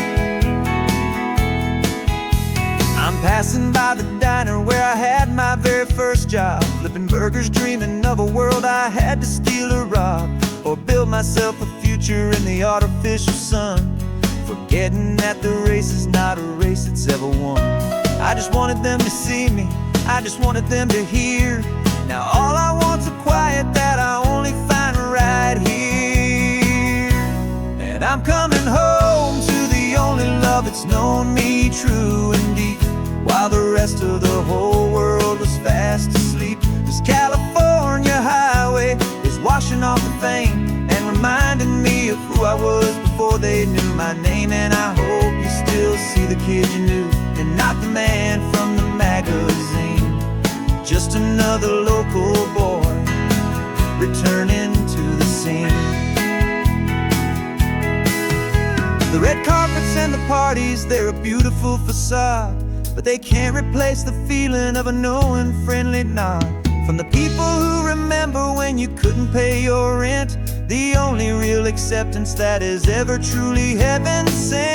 I'm passing by the diner where I had my very first job, flipping burgers, dreaming of a world I had to steal or rob, or build myself a future in the artificial sun, forgetting that the race is not a race that's ever won. I just wanted them to see me, I just wanted them to hear. Now all I want's a quiet that I only find right here. And I'm coming home to the only love that's known me true and deep, while the rest of the whole world was fast asleep. This California highway is washing off the fame and reminding me of who I was before they knew my name. And I hope you still see the kid you knew, and not the man from the magazine. Just another local boy returning to the scene. The red carpets and the parties, they're a beautiful facade, but they can't replace the feeling of a knowing, friendly nod from the people who remember when you couldn't pay your rent. the only real acceptance that is ever truly heaven sent.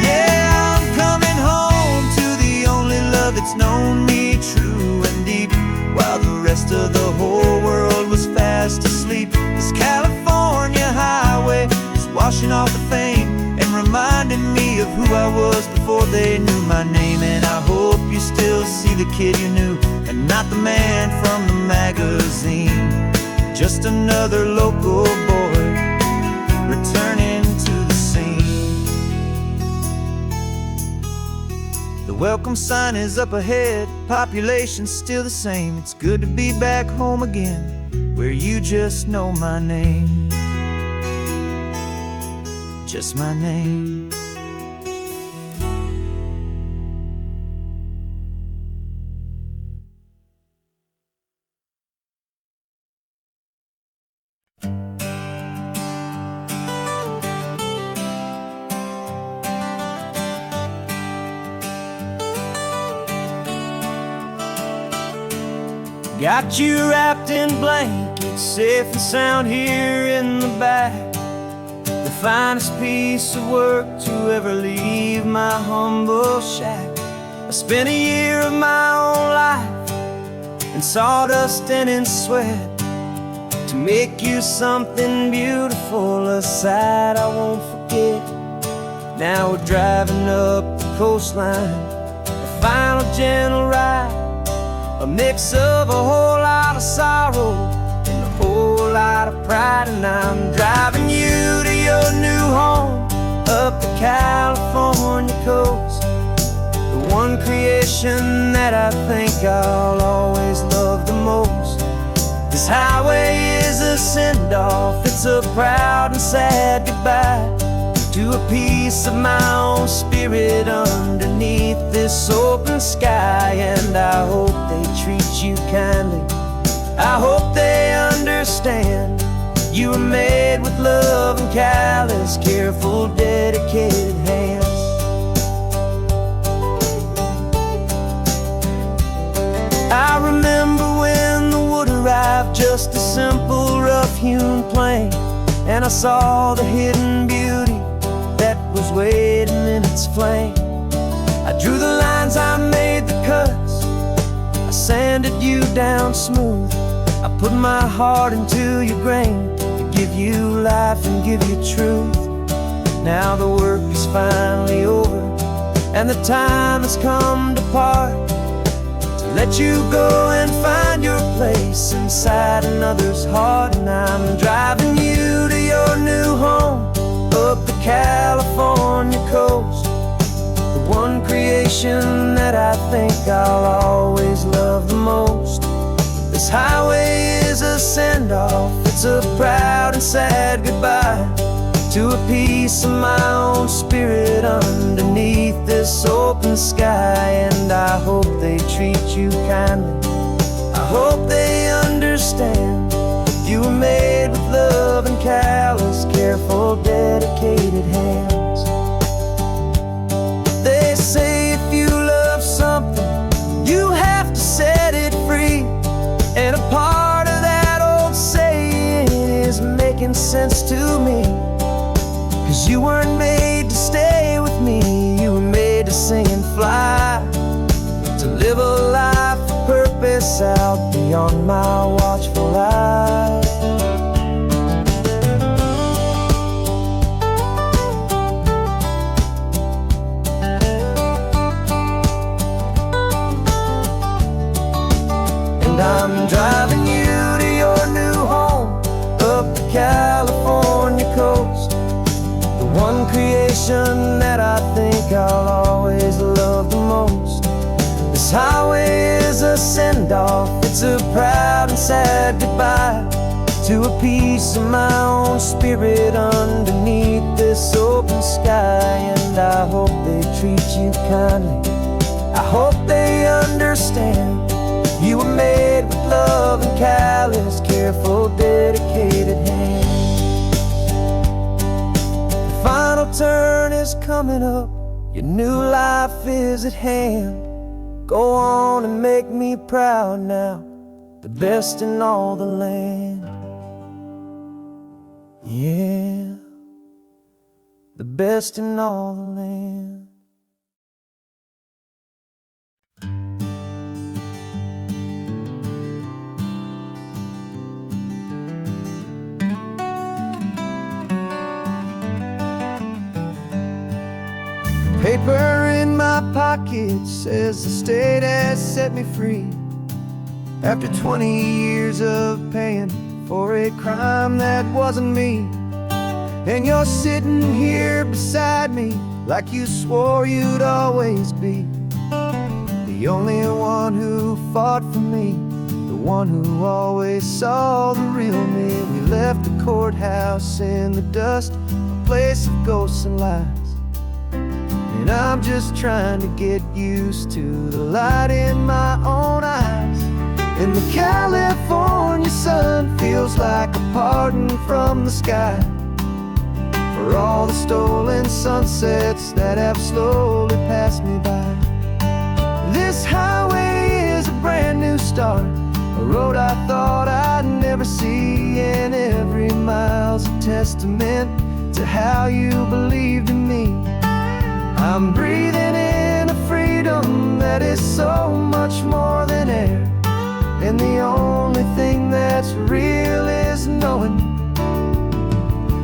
Yeah, I'm coming home to the only love that's known me true and deep, while the rest of the whole world was fast asleep. This California highway is washing off the fame and reminding me of who I was before they knew my name. And I hope you still see the kid you knew and not the man from the magazine. Just another local boy returning to the scene. The welcome sign is up ahead, population's still the same. It's good to be back home again, where you just know my name. Just my name. Got you wrapped in blankets, safe and sound here in the back. The finest piece of work to ever leave my humble shack. I spent a year of my own life in sawdust and in sweat to make you something beautiful, a sight I won't forget. Now we're driving up the coastline, a final gentle ride, a mix of a whole lot of sorrow and a whole lot of pride. And I'm driving you to your new home up the California coast, the one creation that I think I'll always love the most. This highway is a send-off, it's a proud and sad goodbye to a piece of my own spirit underneath this open sky. And I hope they treat you kindly, I hope they understand you were made with love and callous, careful, dedicated hands. I remember when the wood arrived, just a simple rough-hewn plank, and I saw the hidden beauty that was waiting in its flame. I drew the lines, I made the cuts, I sanded you down smooth. I put my heart into your grain to give you life and give you truth. Now the work is finally over and the time has come to part, to let you go and find your place inside another's heart. And I'm driving you to your new home up the California coast, the one creation that I think I'll always love the most. This highway is a send-off, it's a proud and sad goodbye to a piece of my own spirit underneath this open sky. And I hope they treat you kindly, I hope they understand you were made with love and callous, careful, dedicated hands. They say if you love something, you have to set it free. And a part of that old saying is making sense to me, 'cause you weren't made to stay with me, you were made to sing and fly, to live a life of purpose out beyond my watchful eye. And I'm driving you to your new home up the California coast, the one creation that I think I'll always love the most. This highway is a send-off, it's a proud and sad goodbye to a piece of my own spirit underneath this open sky. And I hope they treat you kindly, I hope they understand you were made with love and callous, careful, dedicated hands. turn is coming up, your new life is at hand. Go on and make me proud now, the best in all the land. Yeah, the best in all the land. Paper in my pocket says the state has set me free after 20 years of paying for a crime that wasn't me. And you're sitting here beside me like you swore you'd always be the only one who fought for me, the one who always saw the real me. We left the courthouse in the dust, a place of ghosts and lies. And I'm just trying to get used to the light in my own eyes. And the California sun feels like a pardon from the sky for all the stolen sunsets that have slowly passed me by. This highway is a brand new start, a road I thought I'd never see, and every mile's a testament to how you believed in me. I'm breathing in a freedom that is so much more than air, and the only thing that's real is knowing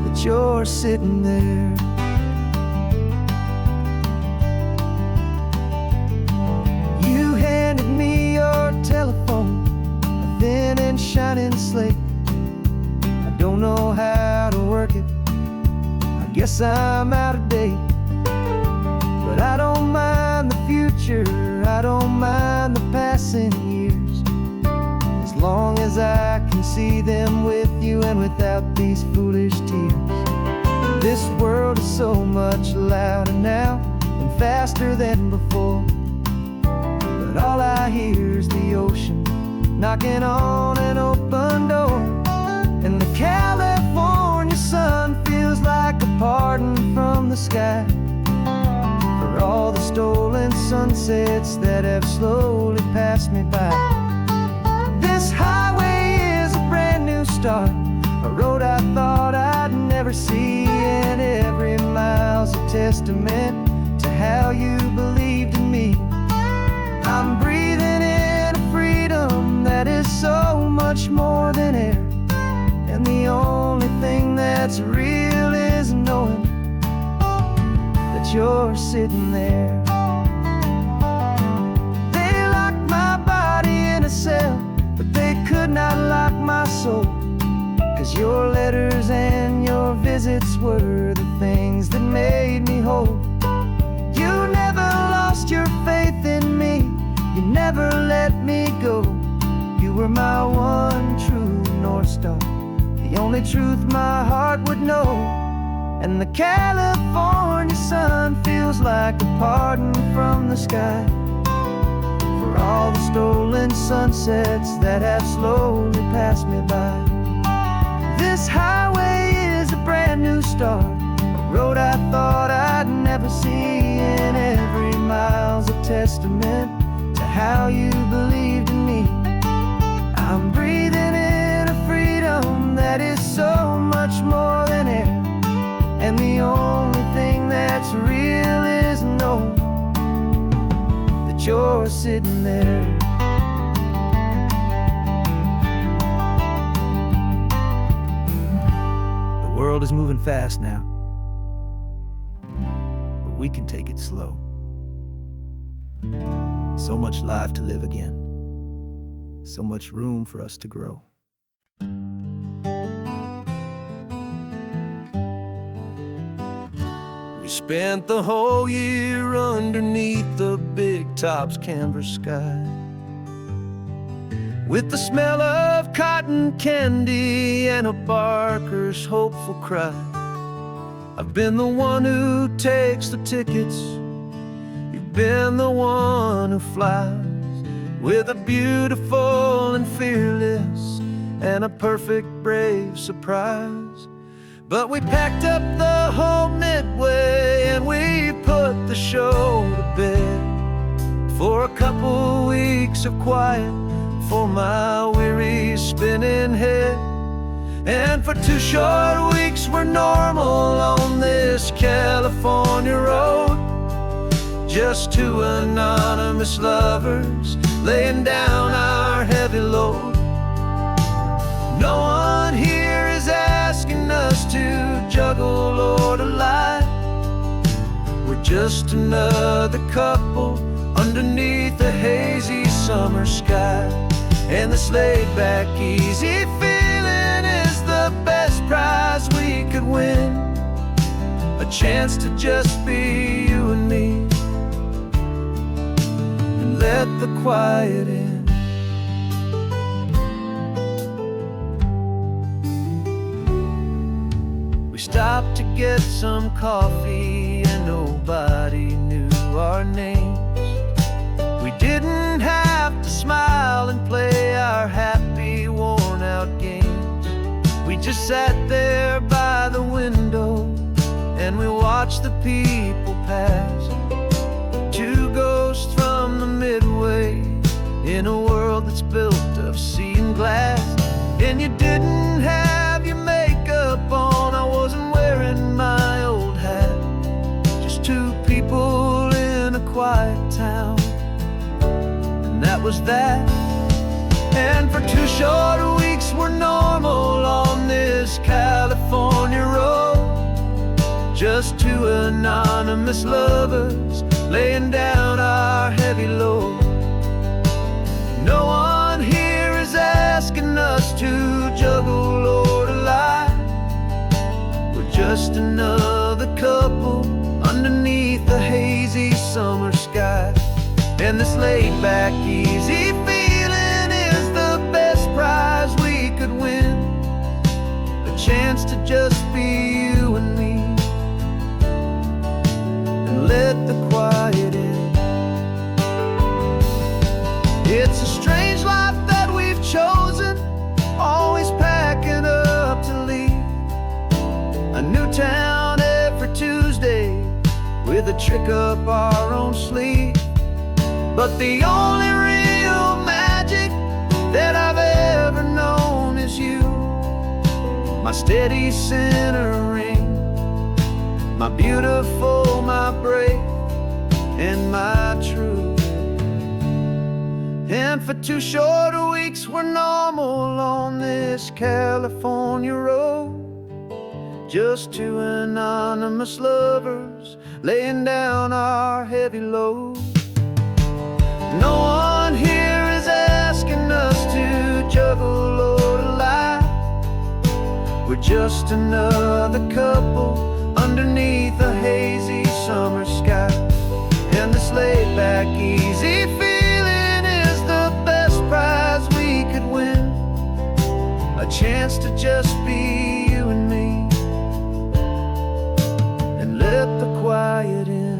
that you're sitting there. You handed me your telephone, a thin and shining slate. I don't know how to work it, I guess I'm out of date. But I don't mind the future, I don't mind the passing years, as long as I can see them with you and without these foolish tears. This world is so much louder now and faster than before, but all I hear is the ocean knocking on an open door. And the California sun feels like a pardon from the sky for all the stolen sunsets that have slowly passed me by. This highway is a brand new start, a road I thought I'd never see, and every mile's a testament to how you believed in me. I'm breathing in a freedom that is so much more than air, and the only thing that's real is knowing that you're sitting there. They locked my body in a cell, but they could not lock my soul, 'cause your letters and your visits were the things that made me whole. You never lost your faith in me, you never let me go. You were my one true North Star, the only truth my heart would know. And the California sun feels like a pardon from the sky for all the stolen sunsets that have slowly passed me by. This highway is a brand new start, a road I thought I'd never see, and every mile's a testament to how you believed in me. I'm breathing in a freedom that is so much more than air, and the only thing that's real is knowing that you're sitting there. The world is moving fast now, but we can take it slow. So much life to live again, so much room for us to grow. We spent the whole year underneath the big top's canvas sky, with the smell of cotton candy and a barker's hopeful cry. I've been the one who takes the tickets, you've been the one who flies, with a beautiful and fearless and a perfect brave surprise. But we packed up the whole Midway and we put the show to bed for a couple weeks of quiet for my weary spinning head. And for 2 short weeks we're normal on this California road, just 2 anonymous lovers laying down our heavy load. No one here is asking us to juggle or to lie. We're just another couple underneath a hazy summer sky. And this laid-back, easy feeling is the best prize we could win. A chance to just be you and me, and let the quiet in. We stopped to get some coffee and nobody knew our names. We didn't have to smile and play our happy, worn-out games. We just sat there by the window and we watched the people pass. 2 ghosts from the Midway in a world that's built of sea and glass. And you didn't have your makeup on, I wasn't wearing my old hat. Just 2 people in a quiet town, and that was that. And for 2 short weeks we're normal on this California road, just 2 anonymous lovers laying down our heavy load. No one here is asking us to juggle or to lie. We're just another couple underneath the hazy summer sky. And this laid-back, easy feeling is the best prize we could win. A chance to just be you and me, and let the quiet in. It's a strange life that we've chosen, always packing up to leave. A new town every Tuesday with a trick up our own sleeve. But the only real magic that I've ever known is you, my steady centering, my beautiful, my brave, and my true. And for 2 short weeks we're normal on this California road, just 2 anonymous lovers laying down our heavy load. No one here is asking us to juggle or to lie. We're just another couple underneath a hazy summer sky. And this laid-back, easy feeling is the best prize we could win. A chance to just be you and me, and let the quiet in.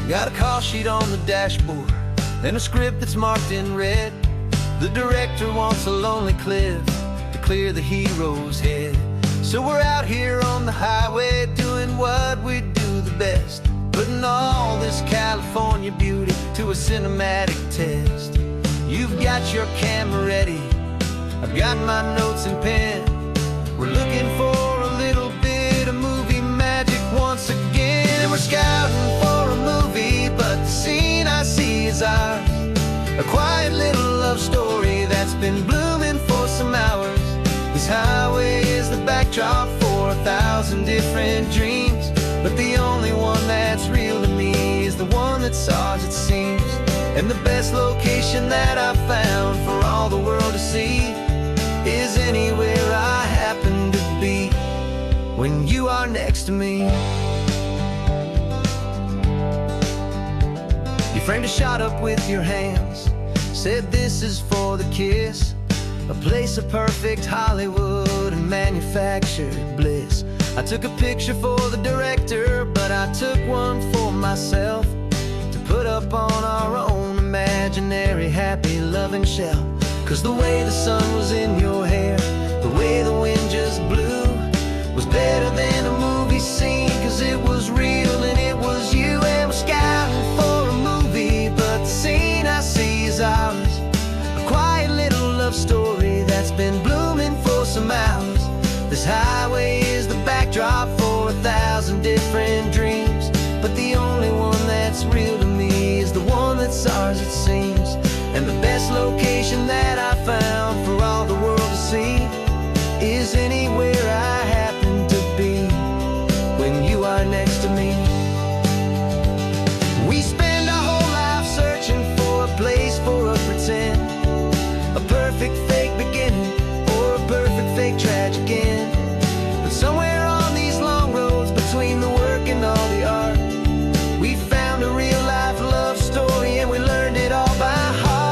Got a call sheet on the dashboard and a script that's marked in red. The director wants a lonely cliff to clear the hero's head. So we're out here on the highway doing what we do the best, putting all this California beauty to a cinematic test. You've got your camera ready, I've got my notes and pen. We're looking for a little bit of movie magic once again. And we're scouting for a movie, but the scene I see is ours. A quiet little love story that's been blooming for some hours. This highway is the backdrop for 1,000 different dreams, but the only one that's real to me is the one that's ours, it seems. And the best location that I've found for all the world to see is anywhere I happen to be when you are next to me. You framed a shot up with your hands, Said this is for the kiss, a place of perfect Hollywood and manufactured bliss. I took a picture for the director, but I took one for myself to put up on our own imaginary happy loving shelf. 'Cause the way the sun was in your hair, the way the wind just blew, was better than a movie scene. 'Cause it was real and it was you, and we're scouting for a movie, but the scene I see is ours. A quiet little love story that's been blooming for some hours. This highway is the backdrop for 1,000 different dreams, but the only one that's real to me is the one that's ours, it seems. And the best location that I found for all the world to see is anywhere I happen to be when you are next to me. We spend our whole life searching for a place for a pretend, a perfect fake beginning or a perfect fake tragic end. But somewhere on these long roads between the work and all the art, we found a real life love story, and we learned it all by heart.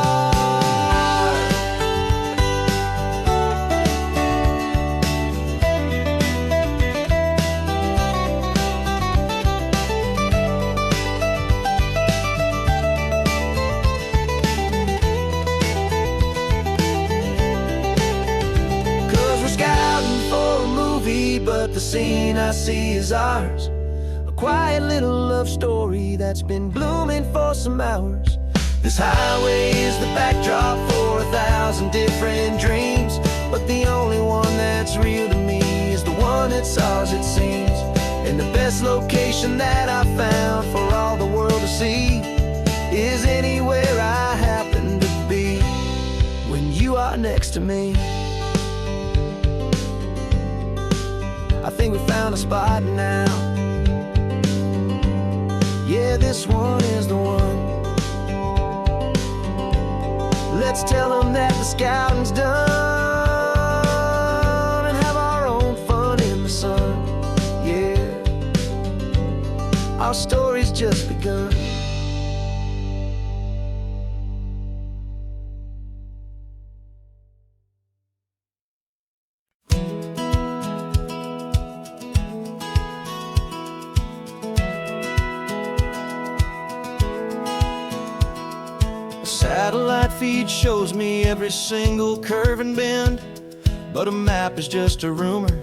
'Cause we're scouting for a movie, but the scene I see is ours. A quiet little love story that's been blooming for some hours. This highway is the backdrop for 1,000 different dreams, but the only one that's real to me is the one that's ours, it seems. And the best location that I found for all the world to see is anywhere I happen to be when you are next to me. I think we found a spot now. Yeah, this one is the one. Let's tell them that the scouting's done and have our own fun in the sun. Yeah, our story's just begun. Satellite feed shows me every single curve and bend, but a map is just a rumor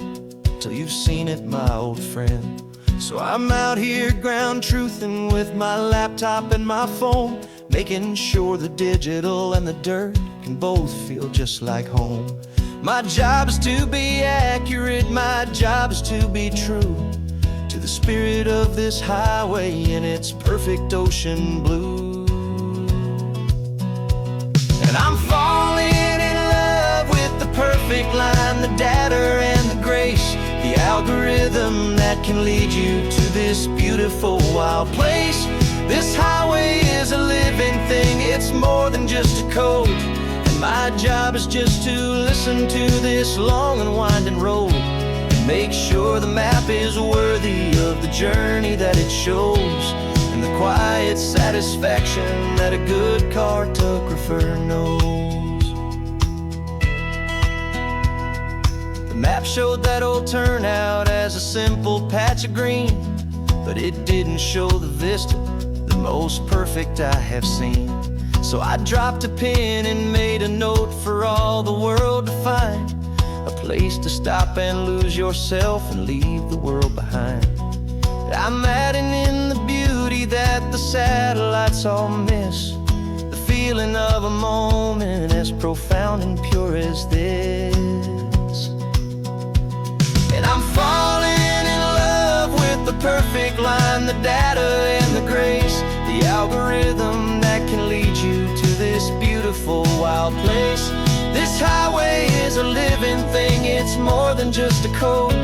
till you've seen it, my old friend. So I'm out here ground truthing with my laptop and my phone, making sure the digital and the dirt can both feel just like home. My job is to be accurate, my job is to be true to the spirit of this highway in its perfect ocean blue. And I'm falling in love with the perfect line, the data and the grace, the algorithm that can lead you to this beautiful wild place. This highway is a living thing, it's more than just a code. And my job is just to listen to this long and winding road and make sure the map is worthy of the journey that it shows, and the quiet satisfaction that a good cartographer knows. The map showed that old turnout as a simple patch of green, but it didn't show the vista, the most perfect I have seen. So I dropped a pin and made a note for all the world to find, a place to stop and lose yourself and leave the world behind. I'm adding in the beauty that the satellites all miss, the feeling of a moment as profound and pure as this. And I'm falling in love with the perfect line, the data and the grace, the algorithm that can lead you to this beautiful wild place. This highway is a living thing, it's more than just a code.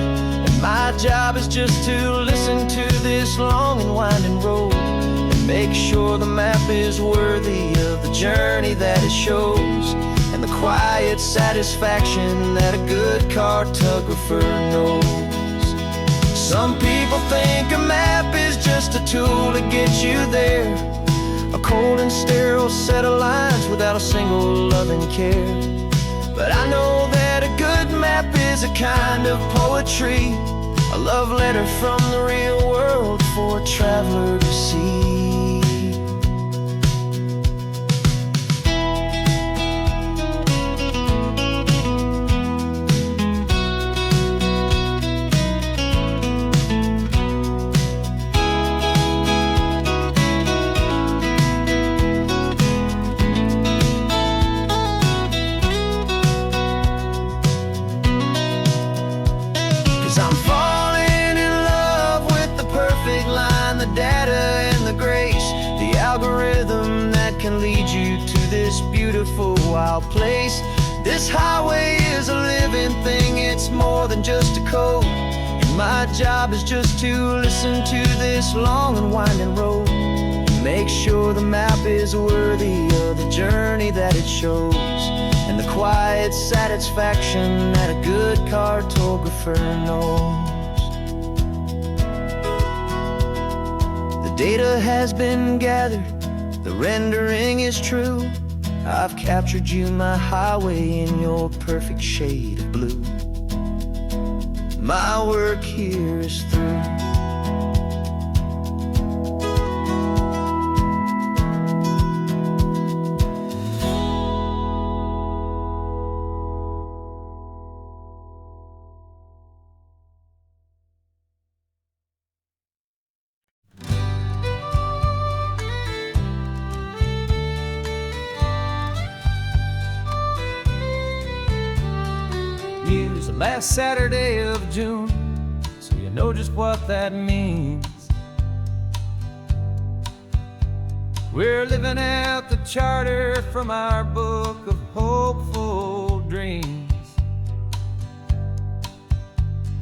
My job is just to listen to this long and winding road and make sure the map is worthy of the journey that it shows, and the quiet satisfaction that a good cartographer knows. Some people think a map is just a tool to get you there, a cold and sterile 12 set of lines without a single loving care. But I know that a good map is a kind of poetry, a love letter from the real world for a traveler to see. I'm falling in love with the perfect line, the data and the grace, the algorithm that can lead you to this beautiful wild place. This highway is a living thing, it's more than just a code, and my job is just to listen to this long and winding road and make sure the map is worthy of the journey that it shows, and the quiet satisfaction that a good cartographer knows. The data has been gathered, the rendering is true. I've captured you, my highway, in your perfect shade of blue. My work here is through. Use the last Saturday of June, so you know just what that means. We're living out the charter from our book of hopeful dreams.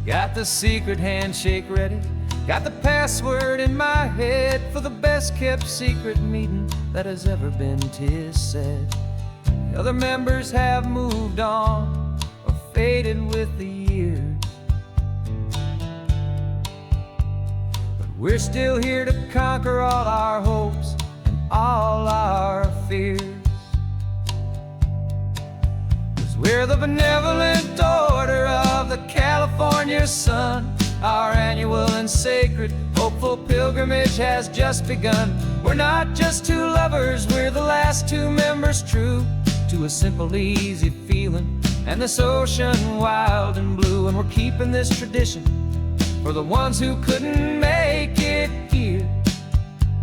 Got the secret handshake ready, got the password in my head for the best kept secret meeting that has ever been, 'tis said. The other members have moved on, faded with the years, but we're still here to conquer all our hopes and all our fears. 'Cause we're the benevolent order of the California sun. Our annual and sacred hopeful pilgrimage has just begun. We're not just two lovers, we're the last two members true to a simple, easy feeling and this ocean wild and blue. And we're keeping this tradition for the ones who couldn't make it here,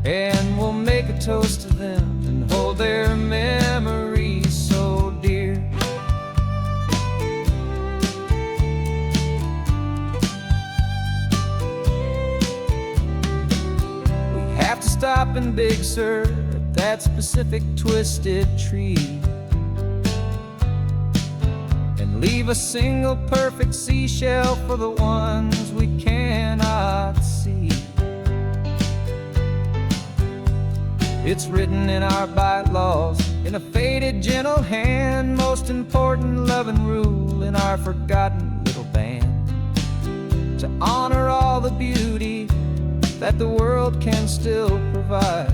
and we'll make a toast to them and hold their memories so dear. We have to stop in Big Sur at that specific twisted tree, leave a single perfect seashell for the ones we cannot see. It's written in our bylaws in a faded gentle hand, most important loving rule in our forgotten little band, to honor all the beauty that the world can still provide,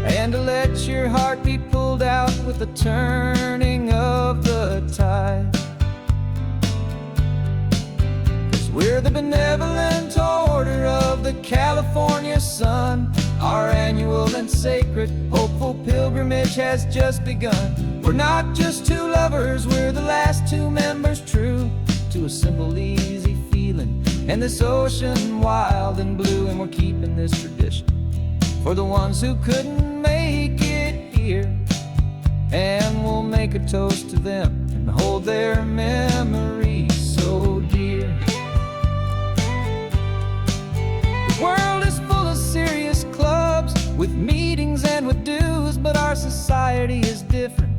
and to let your heart be pulled out with the turning of the tide. 'Cause we're the benevolent order of the California sun. Our annual and sacred hopeful pilgrimage has just begun. We're not just two lovers, we're the last two members true to a simple, easy feeling and this ocean wild and blue. And we're keeping this tradition for the ones who couldn't make it here, and we'll make a toast to them and hold their memories so dear. The world is full of serious clubs with meetings and with dues, but our society is different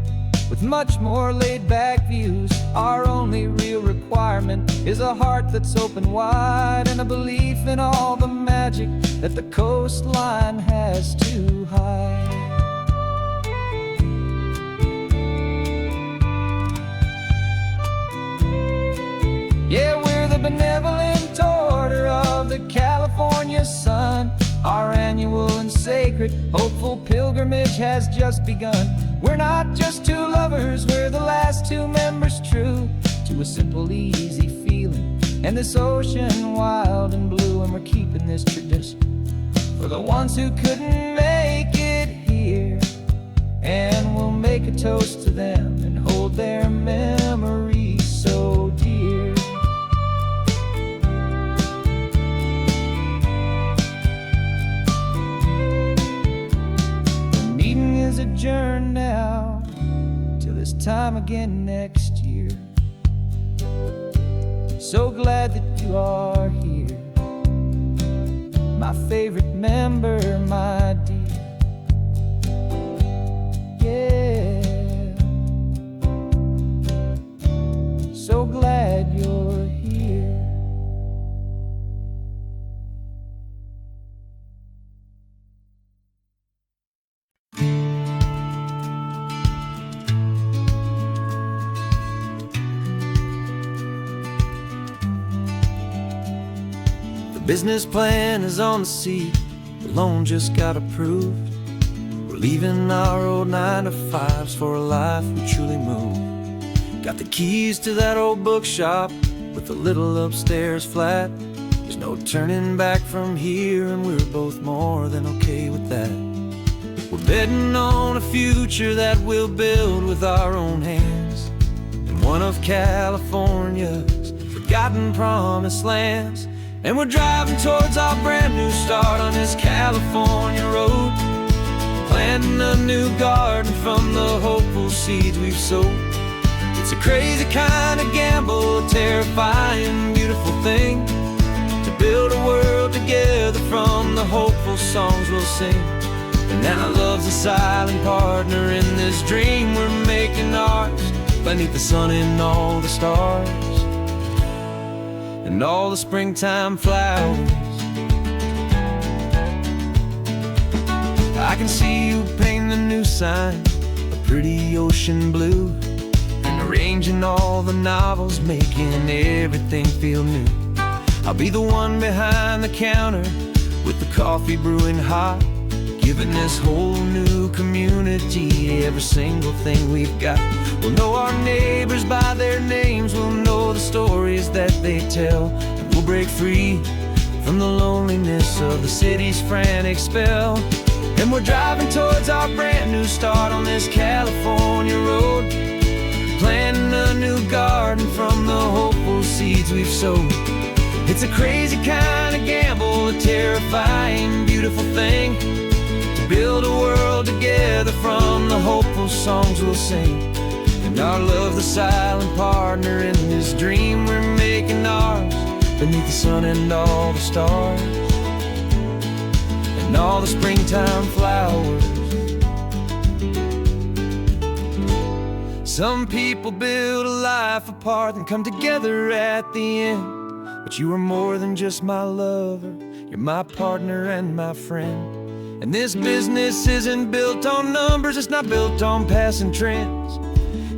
with much more laid-back views. Our only real requirement is a heart that's open wide and a belief in all the magic that the coastline has to hide. Yeah, we're the benevolent order of the California sun. Our annual and sacred, hopeful pilgrimage has just begun. We're not just two lovers, we're the last two members true to a simple, easy feeling. And this ocean wild and blue, and we're keeping this tradition for the ones who couldn't make it here. And we'll make a toast to them and hold their memories so dear. The meeting is adjourned now till this time again next year. So glad that you are here, my favorite member, my dear. Yeah, so glad you're here. The business plan is on the seat, the loan just got approved. We're leaving our old 9-to-5s for a life we truly move. Got the keys to that old bookshop with the little upstairs flat. There's no turning back from here, and we're both more than okay with that. We're betting on a future that we'll build with our own hands in one of California's forgotten promised lands. And we're driving towards our brand new start on this California road, planting a new garden from the hopeful seeds we've sowed. It's a crazy kind of gamble, a terrifying, beautiful thing, to build a world together from the hopeful songs we'll sing. And now love's a silent partner in this dream we're making ours, beneath the sun and all the stars and all the springtime flowers. I can see you painting the new sign a pretty ocean blue, and arranging all the novels, making everything feel new. I'll be the one behind the counter with the coffee brewing hot, giving this whole new community every single thing we've got. We'll know our neighbors by their names, we'll know the stories that they tell, and we'll break free from the loneliness of the city's frantic spell. And we're driving towards our brand new start on this California road, planting a new garden from the hopeful seeds we've sowed. It's a crazy kind of gamble, a terrifying, beautiful thing, to build a world together from the hopeful songs we'll sing. And our love, the silent partner in this dream we're making ours, beneath the sun and all the stars and all the springtime flowers. Some people build a life apart and come together at the end, but you are more than just my lover, you're my partner and my friend. And this business isn't built on numbers, it's not built on passing trends.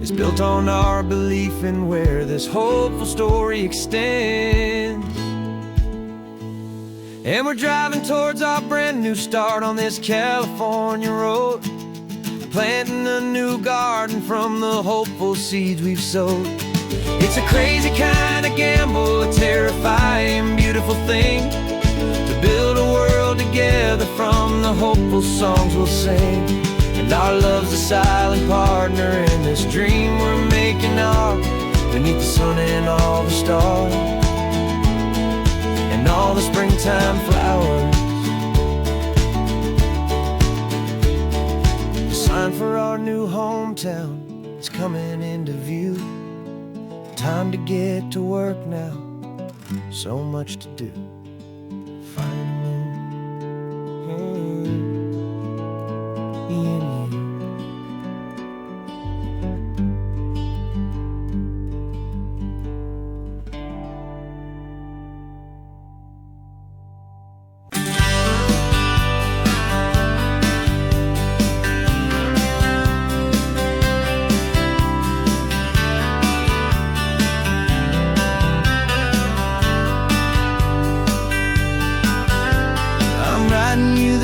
It's built on our belief in where this hopeful story extends. And we're driving towards our brand new start on this California road, planting a new garden from the hopeful seeds we've sowed. It's a crazy kind of gamble, a terrifying, beautiful thing, to build a world together from the hopeful songs we'll sing. And our love's a silent partner in this dream we're making ours, beneath the sun and all the stars and all the springtime flowers. The sign for our new hometown is coming into view. Time to get to work now, so much to do.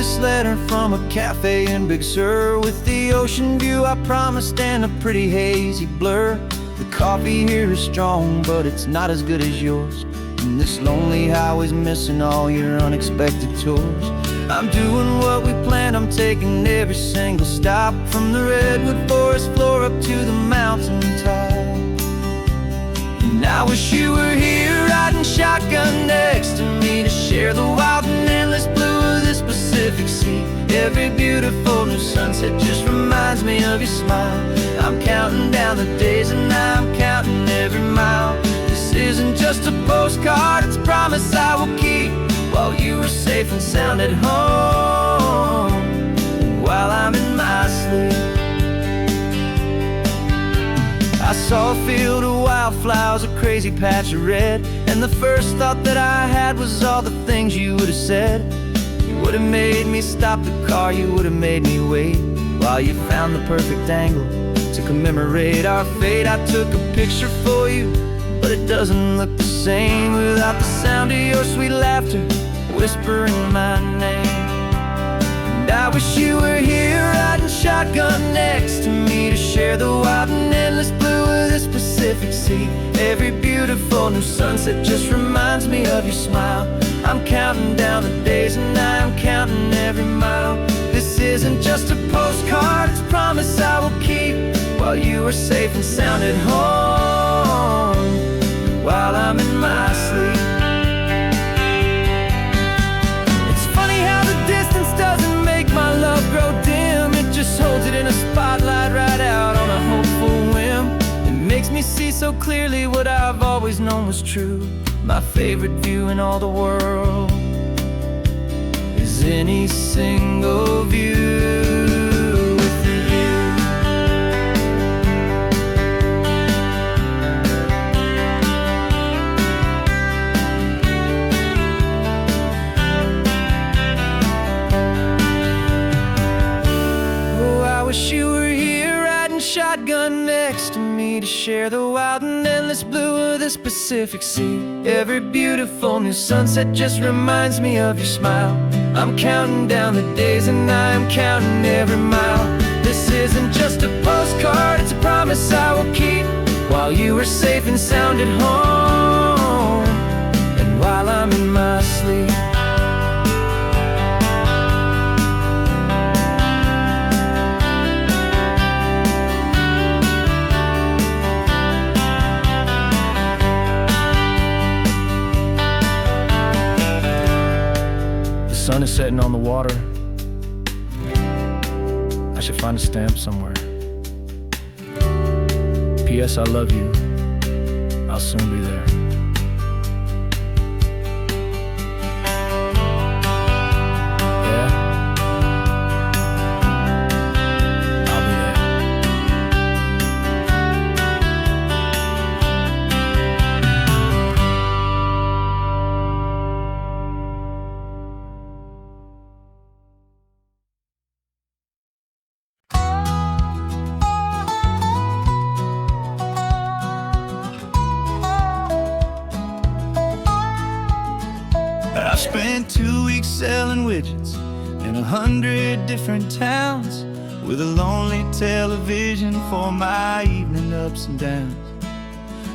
this letter from a cafe in Big Sur, with the ocean view I promised and a pretty hazy blur. The coffee here is strong, but it's not as good as yours, and this lonely highway's missing all your unexpected tours. I'm doing what we planned, I'm taking every single stop, from the redwood forest floor up to the mountain top. And I wish you were here riding shotgun next to me, to share the wild and endless blue of this Pacific Sea. Every beautiful new sunset just reminds me of your smile. I'm counting down the days and I'm counting every mile. This isn't just a postcard, it's a promise I will keep, while you are safe and sound at home, and while I'm in my sleep. I saw a field of wildflowers, a crazy patch of red, and the first thought that I had was all the things you would have said. You would have made me stop the car, you would have made me wait, while you found the perfect angle to commemorate our fate. I took a picture for you, but it doesn't look the same without the sound of your sweet laughter whispering my name. And I wish you were here riding shotgun next to me, to share the wild and endless blue of this Pacific Sea. Every beautiful new sunset just reminds me of your smile. I'm counting down the days and I'm counting every mile. This isn't just a postcard, it's a promise I will keep, while you are safe and sound at home, while I'm in my sleep. It's funny how the distance doesn't make my love grow dim, it just holds it in a spotlight right out on a hopeful whim. It makes me see so clearly what I've always known was true. My favorite view in all the world is any single view with you. Oh, I wish you were here riding shotgun next to me, to share the wild and endless blue of this Pacific Sea. Every beautiful new sunset just reminds me of your smile. I'm counting down the days and I'm counting every mile. This isn't just a postcard, it's a promise I will keep, while you are safe and sound at home, and while I'm in my sleep. The sun is setting on the water. I should find a stamp somewhere. P.S. I love you. I'll soon be there. Yeah? I'll be there. I spent 2 weeks selling widgets in 100 different towns, with a lonely television for my evening ups and downs.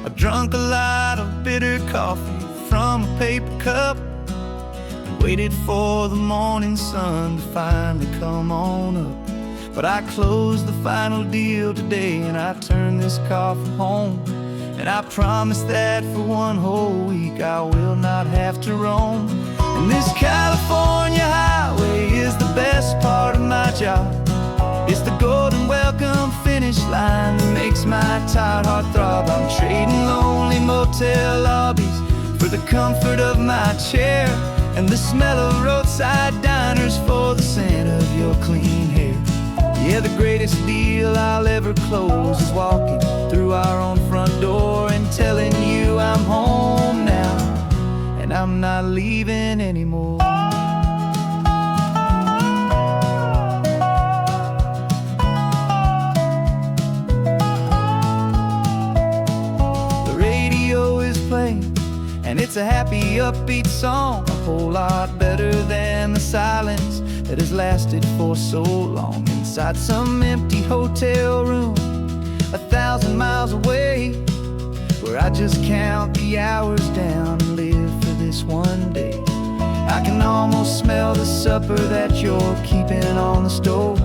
I drunk a lot of bitter coffee from a paper cup, and waited for the morning sun to finally come on up. But I closed the final deal today, and I turned this car for home. And I promise that for one whole week I will not have to roam. And this California highway is the best part of my job. It's the golden welcome finish line that makes my tired heart throb. I'm trading lonely motel lobbies for the comfort of my chair, and the smell of roadside diners for the scent of your clean hair. Yeah, the greatest deal I'll ever close is walking through our own front door and telling you I'm home now, and I'm not leaving anymore. The radio is playing, and it's a happy, upbeat song, a whole lot better than the silence that has lasted for so long. Inside some empty hotel room 1,000 miles away, where I just count the hours down and live for this one day. I can almost smell the supper that you're keeping on the stove,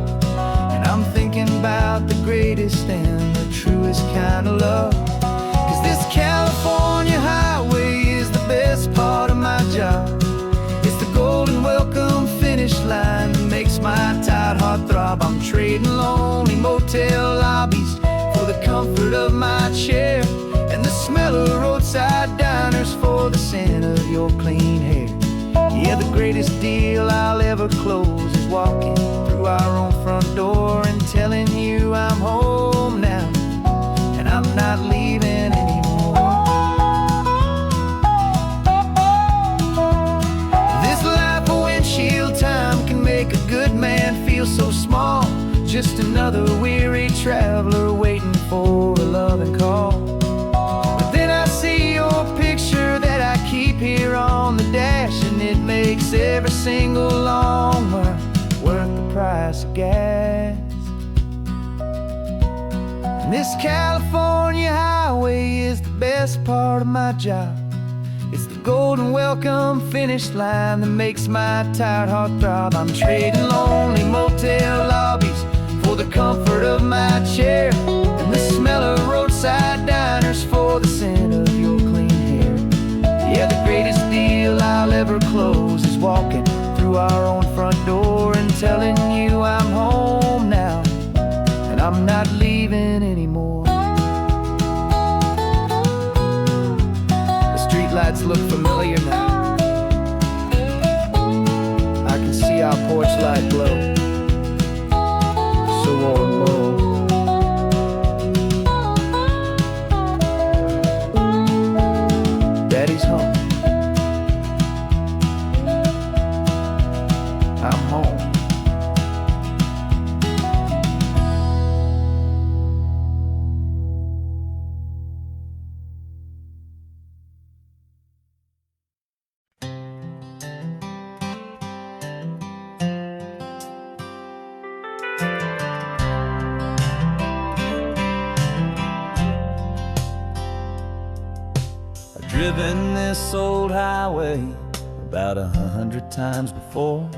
and I'm thinking about the greatest and the truest kind of love. 'Cause this California highway is the best part of my job. It's the golden welcome finish line that makes my tired heart throb. I'm trading lonely motel lobbies for the comfort of my chair, and the smell of roadside diners for the scent of your clean hair. Yeah, the greatest deal I'll ever close is walking through our own front door and telling you I'm home now, and I'm not leaving anymore. This life of windshield time can make a good man feel so small, just another weary traveler waiting for a loving call. But then I see your picture that I keep here on the dash, and it makes every single long mile worth the price of gas. And this California highway is the best part of my job. It's the golden welcome finish line that makes my tired heart throb. I'm trading lonely motel lobbies for the comfort of my chair, and the smell of roadside diners for the scent of your clean hair. Yeah, the greatest deal I'll ever close is walking through our own front door and telling you I'm home now, and I'm not leaving anymore. The streetlights look familiar now. I can see our porch light glow, so warm, low. Daddy's home. I'm home. I've driven this old highway about 100 times before,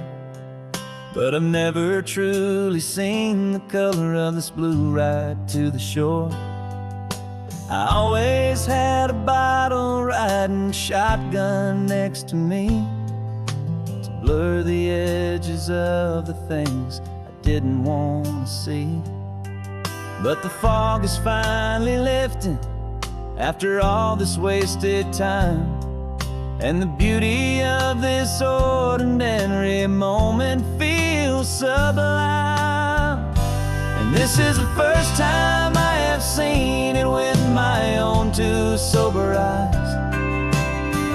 but I've never truly seen the color of this blue right to the shore. I always had a bottle riding shotgun next to me to blur the edges of the things I didn't want to see. But the fog is finally lifting after all this wasted time, and the beauty of this ordinary moment feels sublime. And this is the first time I have seen it with my own two sober eyes,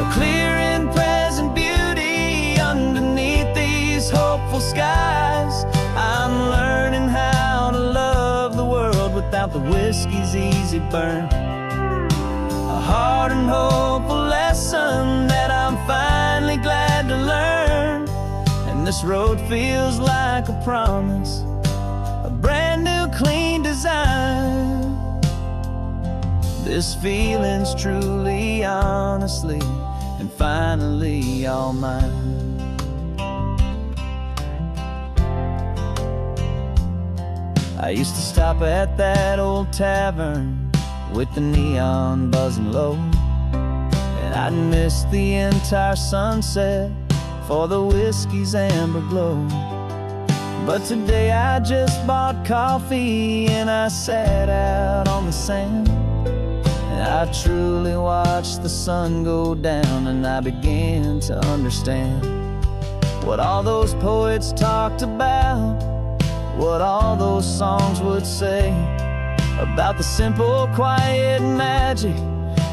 a clear and present beauty underneath these hopeful skies. I'm learning how to love the world without the whiskey's easy burn, a hard and hopeful lesson that I'm finally glad to learn. And this road feels like a promise, a brand new clean design. This feeling's truly, honestly, and finally all mine. I used to stop at that old tavern with the neon buzzing low, and I'd miss the entire sunset for the whiskey's amber glow. But today I just bought coffee and I sat out on the sand, and I truly watched the sun go down, and I began to understand what all those poets talked about, what all those songs would say about the simple, quiet magic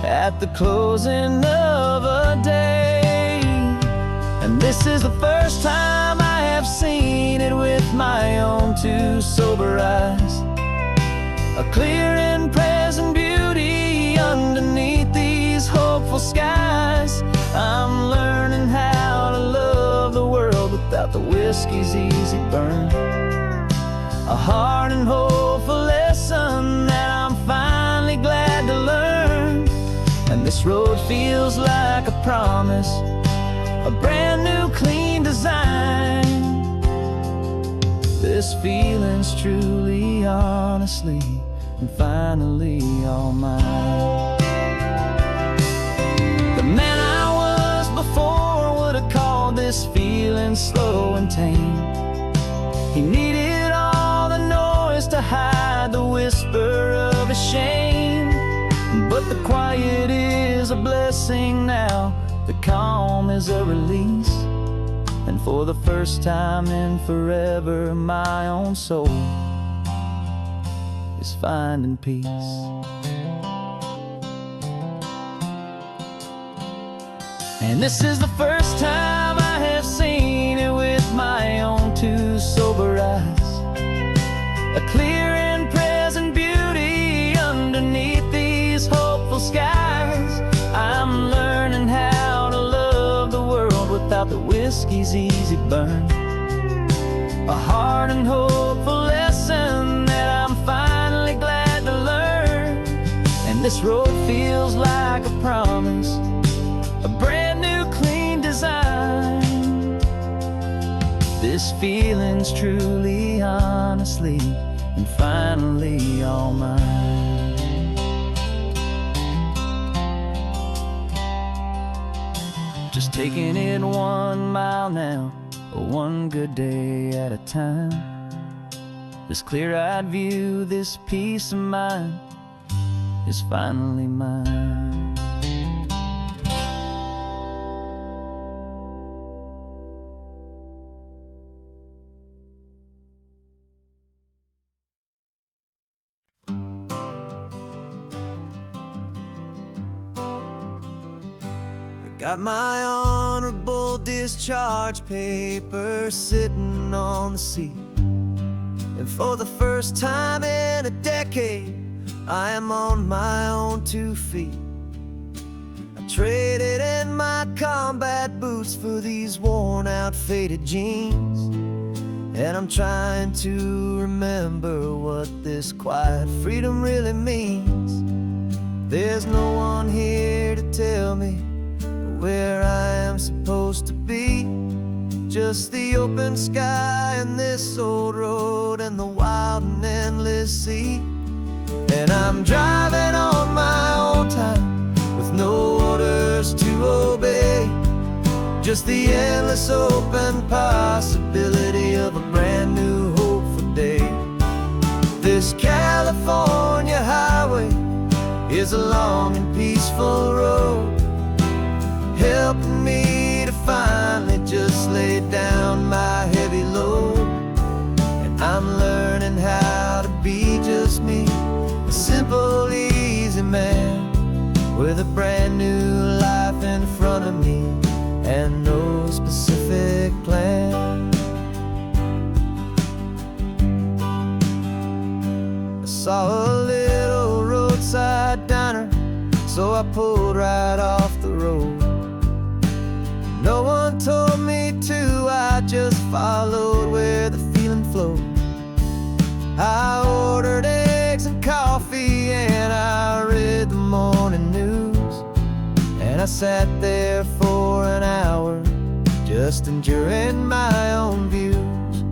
at the closing of a day. And this is the first time I have seen it with my own two sober eyes, a clear and present beauty underneath these hopeful skies. the whiskey's easy burn. A hard and hopeful lesson that I'm finally glad to learn. And this road feels like a promise, a brand new clean design. This feeling's truly, honestly, and finally all mine. The man I was before would have called this feeling slow and tame. He needed all the noise to hide the whisper of his shame. But the quiet is a blessing now, the calm is a release. And for the first time in forever, my own soul is finding peace. And this is the first time I have seen it with my own two sober eyes. A clear and present beauty underneath these hopeful skies. I'm learning how to love the world without the whiskey's easy burn. A hard and hopeful lesson that I'm finally glad to learn. And this road feels like a promise, a brand new clean design. This feeling's truly, honestly, and finally all mine. Just taking it 1 mile now, one good day at a time. This clear-eyed view, this peace of mind is finally mine. Got my honorable discharge paper sitting on the seat. And for the first time in a decade, I am on my own 2 feet. I traded in my combat boots for these worn out faded jeans. And I'm trying to remember what this quiet freedom really means. There's no one here to tell me where I am supposed to be. Just the open sky and this old road and the wild and endless sea. And I'm driving on my own time with no orders to obey. Just the endless open possibility of a brand new hopeful day. This California highway is a long and peaceful road, helping me to finally just lay down my heavy load. And I'm learning how to be just me, a simple, easy man with a brand new life in front of me and no specific plan. I saw a little roadside diner, so I pulled right off the road. No one told me to, I just followed where the feeling flowed. I ordered eggs and coffee and I read the morning news. And I sat there for an hour, just enjoying my own views.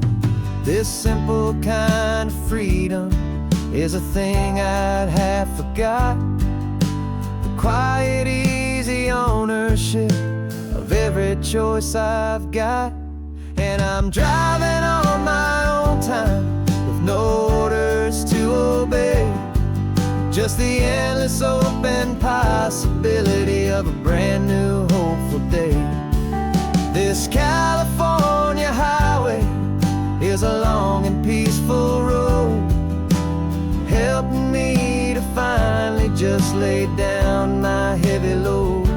This simple kind of freedom is a thing I'd have forgot. The quiet, easy ownership of every choice I've got. And I'm driving on my own time with no orders to obey. Just the endless open possibility of a brand new hopeful day. This California highway is a long and peaceful road, helping me to finally just lay down my heavy load.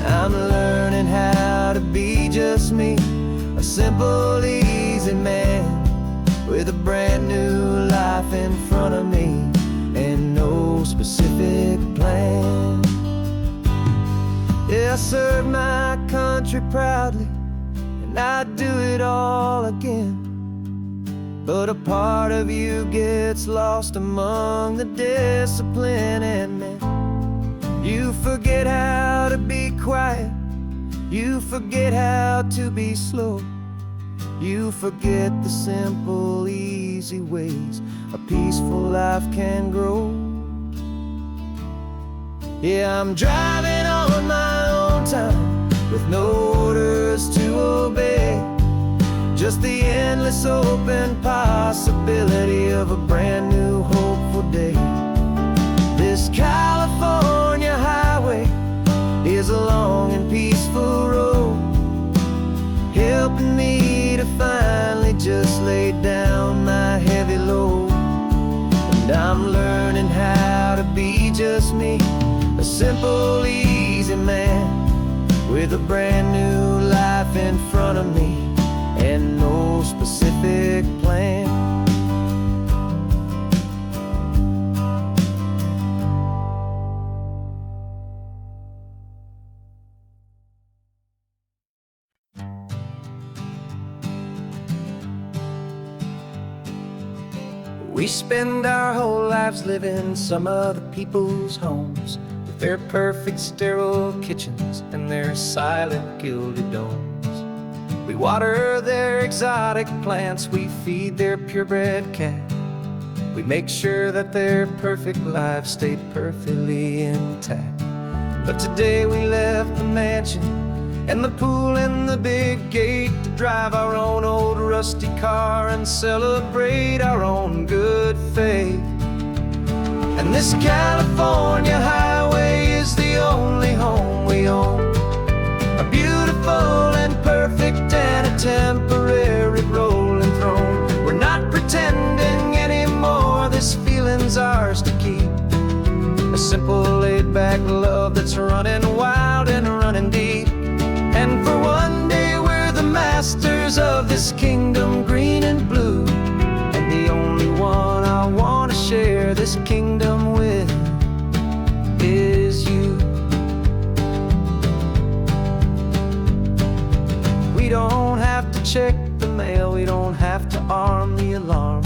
I'm learning how to be just me, a simple, easy man with a brand new life in front of me and no specific plan. Yeah, I served my country proudly, and and I'd do it all again. But a part of you gets lost among the discipline and men. You forget how to be quiet, you forget how to be slow, you forget the simple, easy ways a peaceful life can grow. Yeah, I'm driving on my own time with no orders to obey, just the endless open possibility of a brand new hopeful day. This California highway is a long and peaceful road, helping me to finally just lay down my heavy load. And I'm learning how to be just me, a simple, easy man with a brand new life in front of me and no specific plan. We spend our whole lives living some other people's homes, with their perfect sterile kitchens and their silent gilded domes. We water their exotic plants, we feed their purebred cat, we make sure that their perfect lives stay perfectly intact. But today we left the mansion and the pool and the big gate to drive our own old rusty car and celebrate our own good faith. And this California highway is the only home we own, a beautiful and perfect and a temporary rolling throne. We're not pretending anymore, this feeling's ours to keep, a simple laid-back love that's running wild and running deep. And for one day we're the masters of this kingdom green and blue, and the only one I want to share this kingdom with is you. We don't have to check the mail, we don't have to arm the alarm,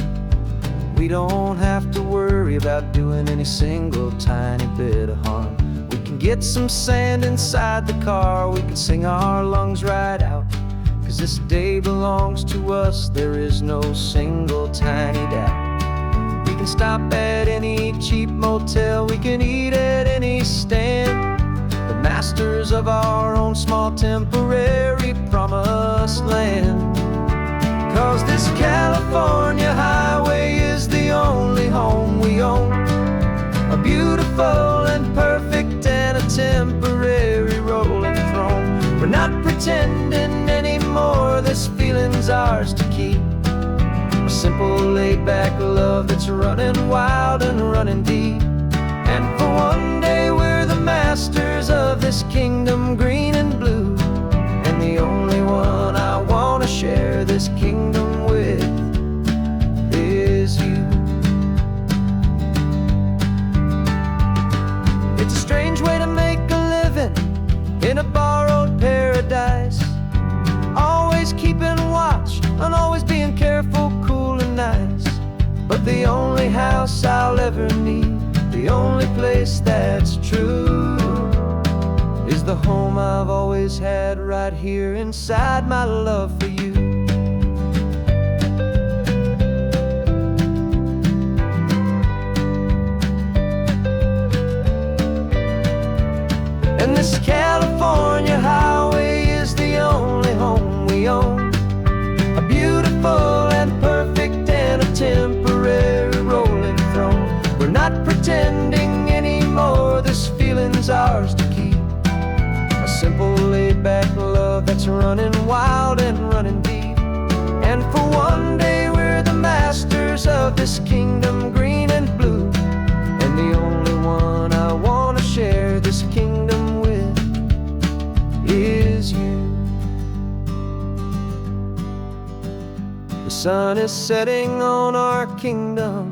we don't have to worry about doing any single tiny bit of harm. We can get some sand inside the car, we can sing our lungs right out, 'cause this day belongs to us, there is no single tiny doubt. We can stop at any cheap motel, we can eat at any stand, the masters of our own small temporary promised land. 'Cause this California highway is the only home we own, a beautiful and perfect and a temporary rolling throne. We're not pretending anymore, this feeling's ours to keep, a simple laid-back love that's running wild and running deep. And for one day we're the masters of this kingdom green and blue, and the only one I want to share this kingdom with is you. It's a strange way to make a living in a borrowed paradise, always keeping watch and always being careful, cool and nice. But the only house I'll ever need, the only place that's true, is the home I've always had right here inside my love for you. And this California highway is the only home we own, a beautiful and perfect and a temporary rolling throne. We're not pretending anymore, this feeling's ours to keep, a simple laid-back love that's running wild and running deep. And for one day we're the masters of this kingdom green and blue, and the only one I want to share this kingdom with is you. The sun is setting on our kingdom,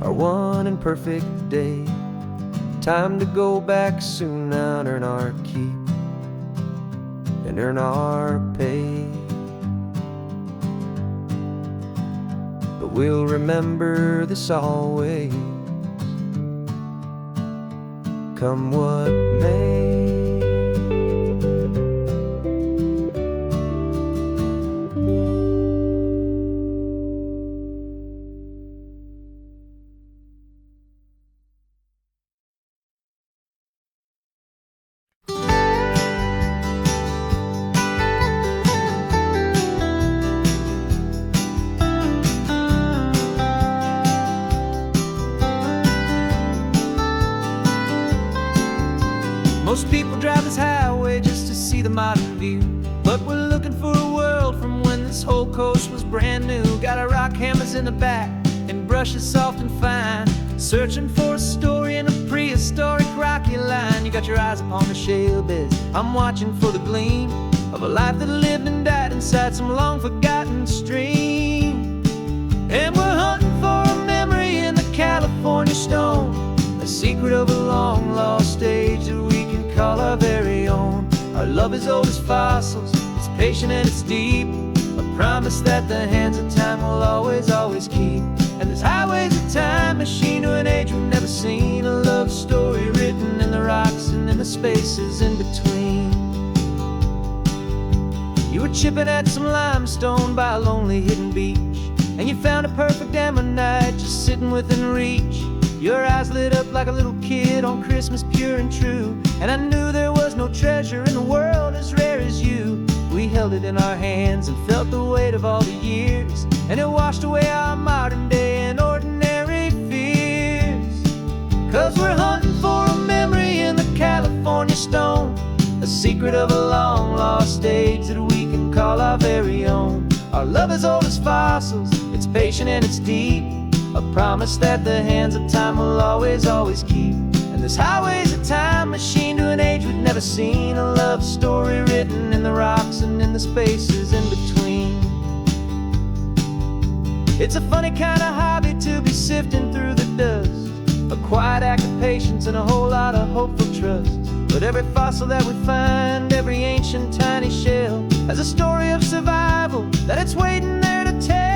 our one and perfect day. Time to go back soon now and earn our keep and earn our pay. but we'll remember this always, come what may. Most people drive this highway just to see the modern view, but we're looking for a world from when this whole coast was brand new. Got our rock hammers in the back and brushes soft and fine, searching for a story in a prehistoric rocky line. You got your eyes upon the shale beds, I'm watching for the gleam of a life that lived and died inside some long forgotten stream. And we're hunting for a memory in the California stone, a secret of a long lost age that we can call our very own. Our love is old as fossils, it's patient and it's deep, a promise that the hands of time will always, always keep. And this highway's a time machine to an age we've never seen, a love story written in the rocks and in the spaces in between. You were chipping at some limestone by a lonely hidden beach, and you found a perfect ammonite just sitting within reach. Your eyes lit up like a little kid on Christmas, pure and true, and I knew there was no treasure in the world as rare as you. We held it in our hands and felt the weight of all the years, and it washed away our modern day and ordinary fears. 'Cause we're hunting for a memory in the California stone, a secret of a long lost age that we can call our very own. Our love is old as fossils, it's patient and it's deep, a promise that the hands of time will always, always keep. And this highway's a time machine to an age we've never seen, a love story written in the rocks and in the spaces in between. It's a funny kind of hobby to be sifting through the dust, a quiet act of patience and a whole lot of hopeful trust. But every fossil that we find, every ancient tiny shell, has a story of survival that it's waiting there to tell.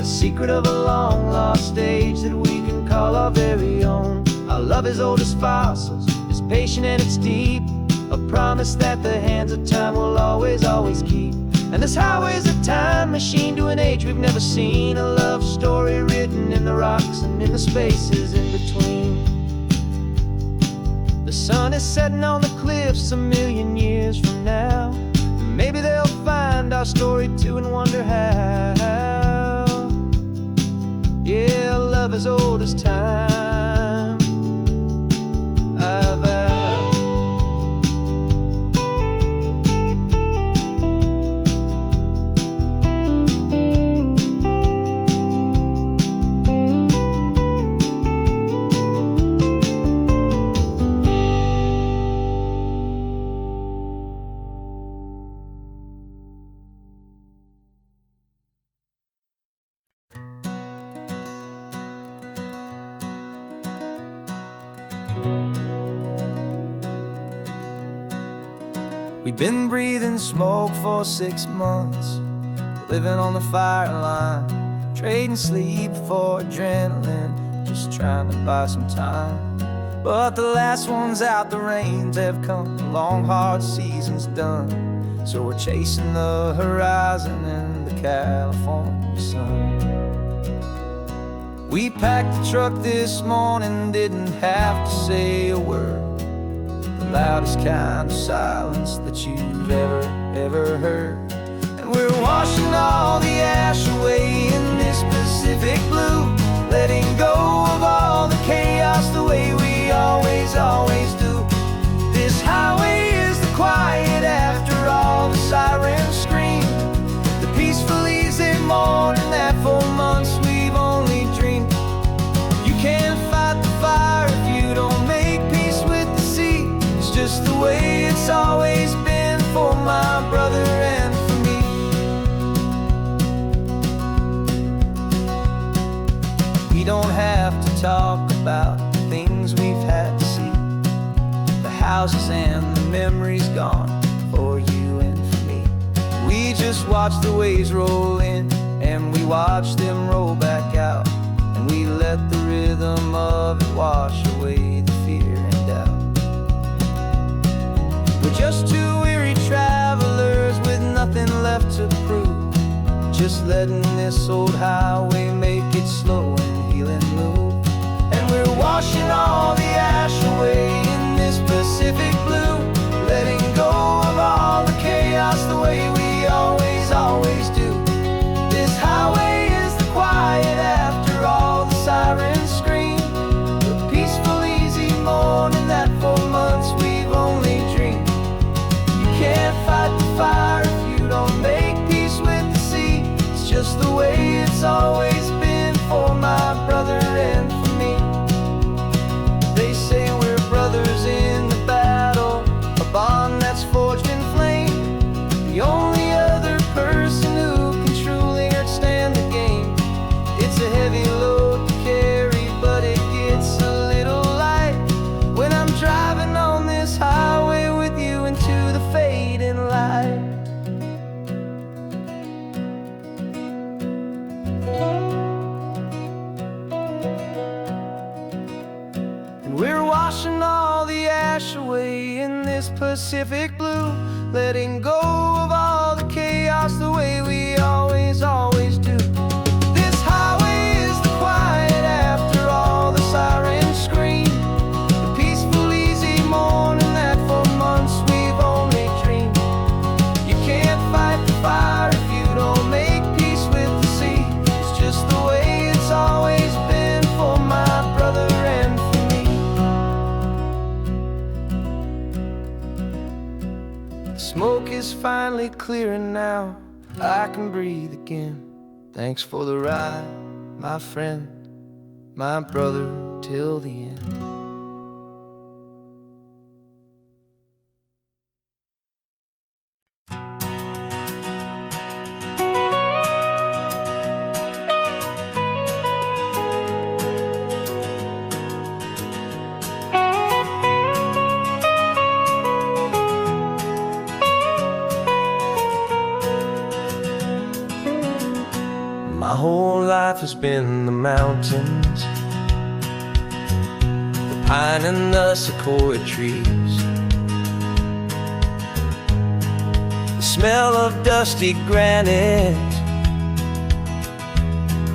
Secret of a long lost age that we can call our very own. Our love is old as fossils, it's patient and it's deep, a promise that the hands of time will always, always keep. And this highway's a time machine to an age we've never seen, a love story written in the rocks and in the spaces in between. The sun is setting on the cliffs a million years from now, maybe they'll find our story too and wonder how. Yeah, love as old as time, I vow. We've been breathing smoke for 6 months, living on the fire line, trading sleep for adrenaline, just trying to buy some time. But the last one's out, the rains have come, the long hard season's done, so we're chasing the horizon in the California sun. We packed the truck this morning, didn't have to say a word, loudest kind of silence that you've ever heard. And we're washing all the ash away in this Pacific blue, letting go of all the chaos the way we always, always do. This highway is the quiet after all the sirens scream, the peaceful easy morning that for months we've only dreamed. You can't fight the fire if you don't make peace with the sea, just the way it's always been for my brother gone for you and for me. We just watch the waves roll in, and we watch them roll back out, and we let the rhythm of it wash away the fear and doubt. We're just two weary travelers with nothing left to prove, just letting this old highway make it slow and healing move. And we're washing all the ash away in this Pacific blue, letting go of all the chaos the way we always do. This highway is the quiet after all the sirens scream, the peaceful, easy morning that for months we've only dreamed. You can't fight the fire if you don't make peace with the sea. It's just the way it's always been for my brother and for me. They say we're brothers in the battle, a bond that's forged in flame. The only other person who can truly understand the game. It's a heavy load to carry, but it gets a little light when I'm driving on this highway with you into the fading light. And we're washing all the ash away in this Pacific blue, letting go of all the chaos the way we always do. This highway is the quiet after all the sirens scream, the peaceful, easy morning that for months we've only dreamed. You can't fight the fire if you don't make peace with the sea. It's just the way it's always been for my brother and for me. The smoke is finally clearing now, I can breathe again. Thanks for the ride, my friend, my brother, till the end. My whole life has been the mountains, the pine and the sequoia trees, the smell of dusty granite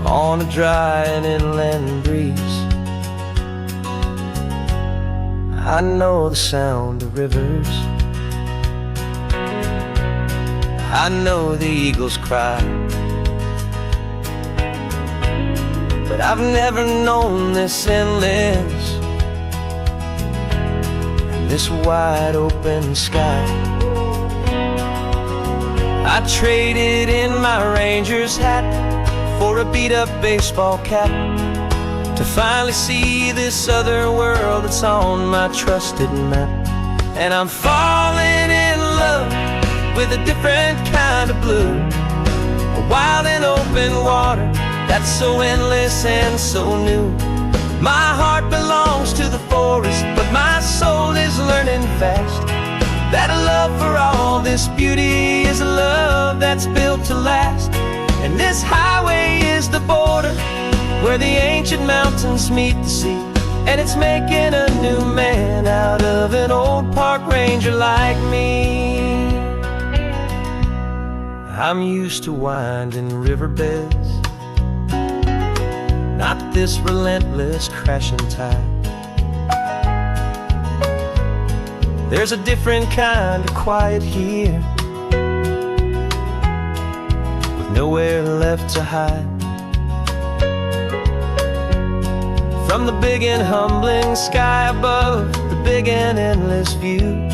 on a dry and inland breeze. I know the sound of rivers, I know the eagles cry, but I've never known this endless and this wide open sky. I traded in my Ranger's hat for a beat-up baseball cap to finally see this other world that's on my trusted map. And I'm falling in love with a different kind of blue, a wild and open water that's so endless and so new. My heart belongs to the forest, but my soul is learning fast that a love for all this beauty is a love that's built to last. And this highway is the border where the ancient mountains meet the sea, and it's making a new man out of an old park ranger like me. I'm used to winding riverbeds, not this relentless crashing tide. There's a different kind of quiet here, with nowhere left to hide. From the big and humbling sky above, the big and endless view,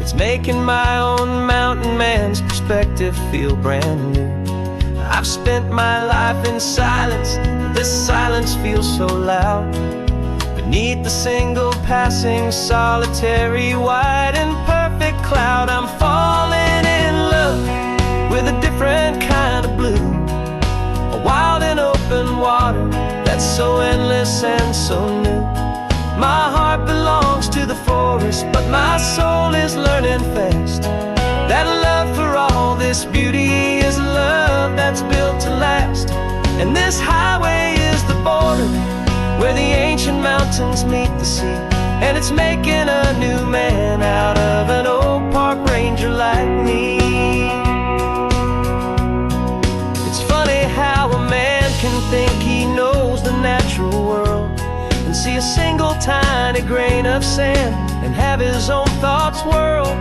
it's making my own mountain man's perspective feel brand new. I've spent my life in silence, this silence feels so loud. Beneath the single passing solitary white and perfect cloud, I'm falling in love with a different kind of blue, a wild and open water that's so endless and so new. My heart belongs to the forest, but my soul is is learning fast. That love for all this beauty is love that's built to last. And this highway is the border where the ancient mountains meet the sea. And it's making a new man out of an old park ranger like me. It's funny how a man can think he knows the natural world and see a single tiny grain of sand and have his own thoughts whirled.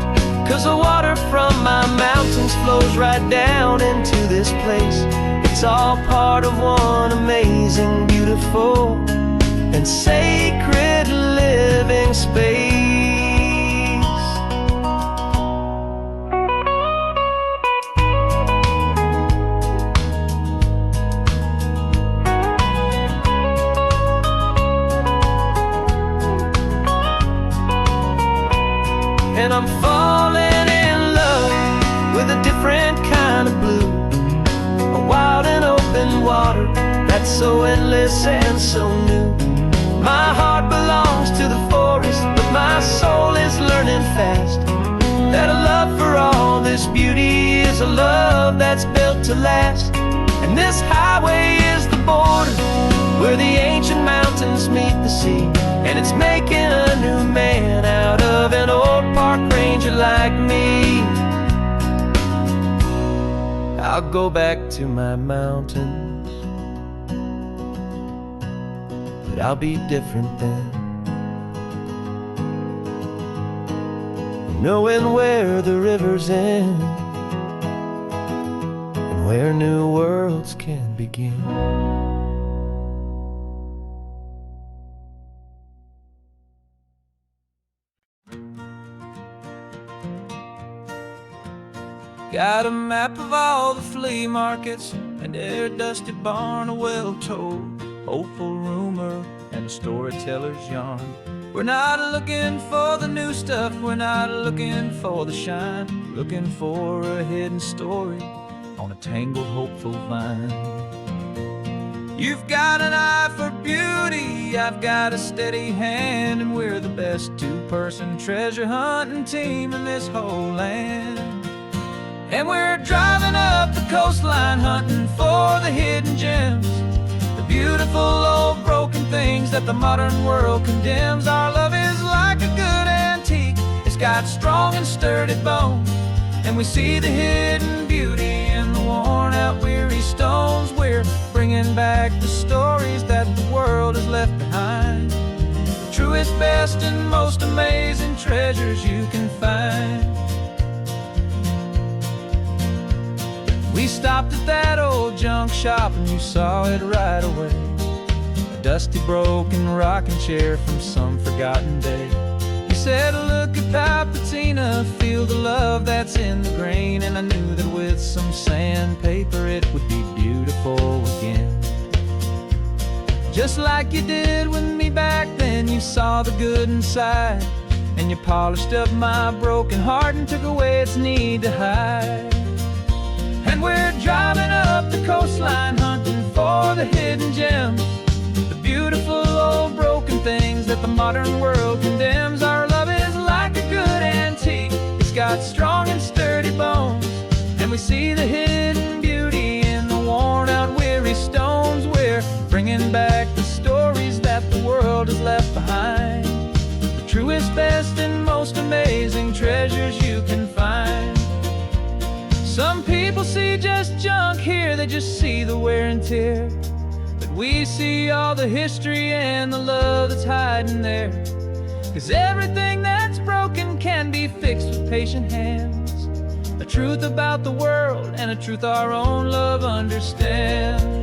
'Cause the water from my mountains flows right down into this place. It's all part of one amazing, beautiful, and sacred living space. And I'm falling in love with a different kind of blue, a wild and open water that's so endless and so new. My heart belongs to the forest, but my soul is learning fast that a love for all this beauty is a love that's built to last. And this highway is the border where the ancient mountains meet the sea. And it's making a new man out of an old park ranger like me. I'll go back to my mountains, but I'll be different then, knowing where the rivers end and where new worlds can begin. Got a map of all the flea markets and their dusty barn, a well-told, hopeful rumor, and a storyteller's yarn. We're not looking for the new stuff, we're not looking for the shine, looking for a hidden story on a tangled, hopeful vine. You've got an eye for beauty, I've got a steady hand, and we're the best two-person treasure hunting team in this whole land. And we're driving up the coastline hunting for the hidden gems, the beautiful old broken things that the modern world condemns. Our love is like a good antique, it's got strong and sturdy bones, and we see the hidden beauty in the worn out weary stones. We're bringing back the stories that the world has left behind, the truest, best, and most amazing treasures you can find. We stopped at that old junk shop and you saw it right away, a dusty, broken rocking chair from some forgotten day. You said, look at that patina, feel the love that's in the grain, and I knew that with some sandpaper it would be beautiful again. Just like you did with me back then, you saw the good inside, and you polished up my broken heart and took away its need to hide. And we're driving up the coastline hunting for the hidden gems, the beautiful old broken things that the modern world condemns. Our love is like a good antique, it's got strong and sturdy bones, and we see the hidden beauty in the worn out weary stones. We're bringing back the stories that the world has left behind, the truest, best, and most amazing treasures you can find. Some people see just junk here, they just see the wear and tear, but we see all the history and the love that's hiding there. 'Cause everything that's broken can be fixed with patient hands, a truth about the world and a truth our own love understands.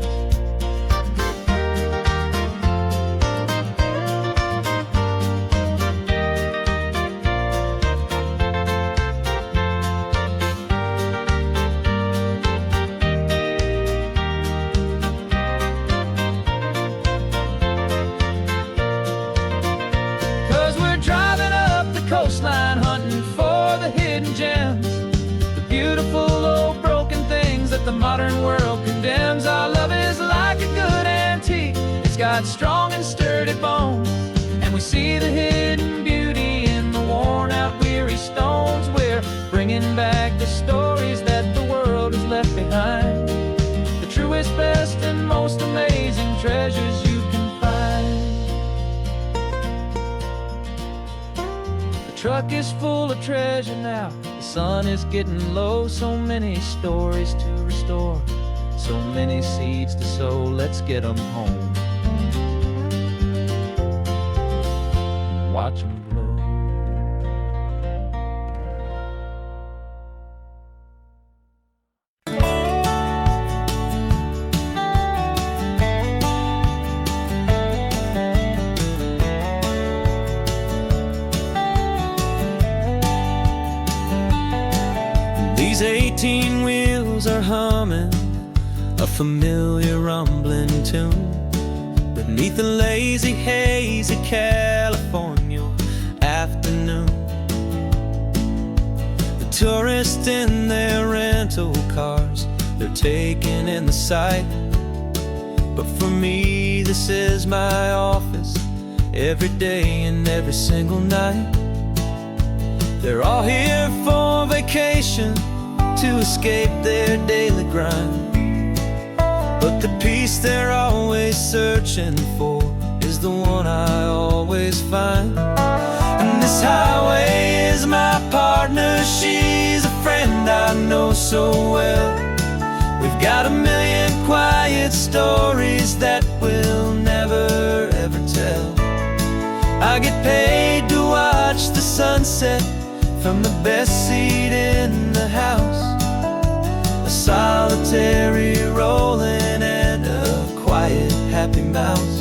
Coastline hunting for the hidden gems, the beautiful old broken things that the modern world condemns. Our love is like a good antique, it's got strong and sturdy bones, and we see the hidden beauty in the worn out weary stone. there, bringing back the stories that the world has left behind. The truest, best, and most amazing treasures you can find. The truck is full of treasure now. The sun is getting low. So many stories to restore, so many seeds to sow. Let's get them home. Watch them blow. These 18 wheels are humming a familiar rumbling tune beneath the lazy haze of California afternoon. The tourists in their rental cars, they're taking in the sight. But for me, this is my office, every day and every single night. They're all here for vacation, to escape their daily grind. But the peace they're always searching for is the one I always find. And this highway is my partner, she's a friend I know so well. We've got a million quiet stories that we'll never ever tell. I get paid to watch the sunset from the best seat in the house. A solitary rolling and a quiet happy mouse.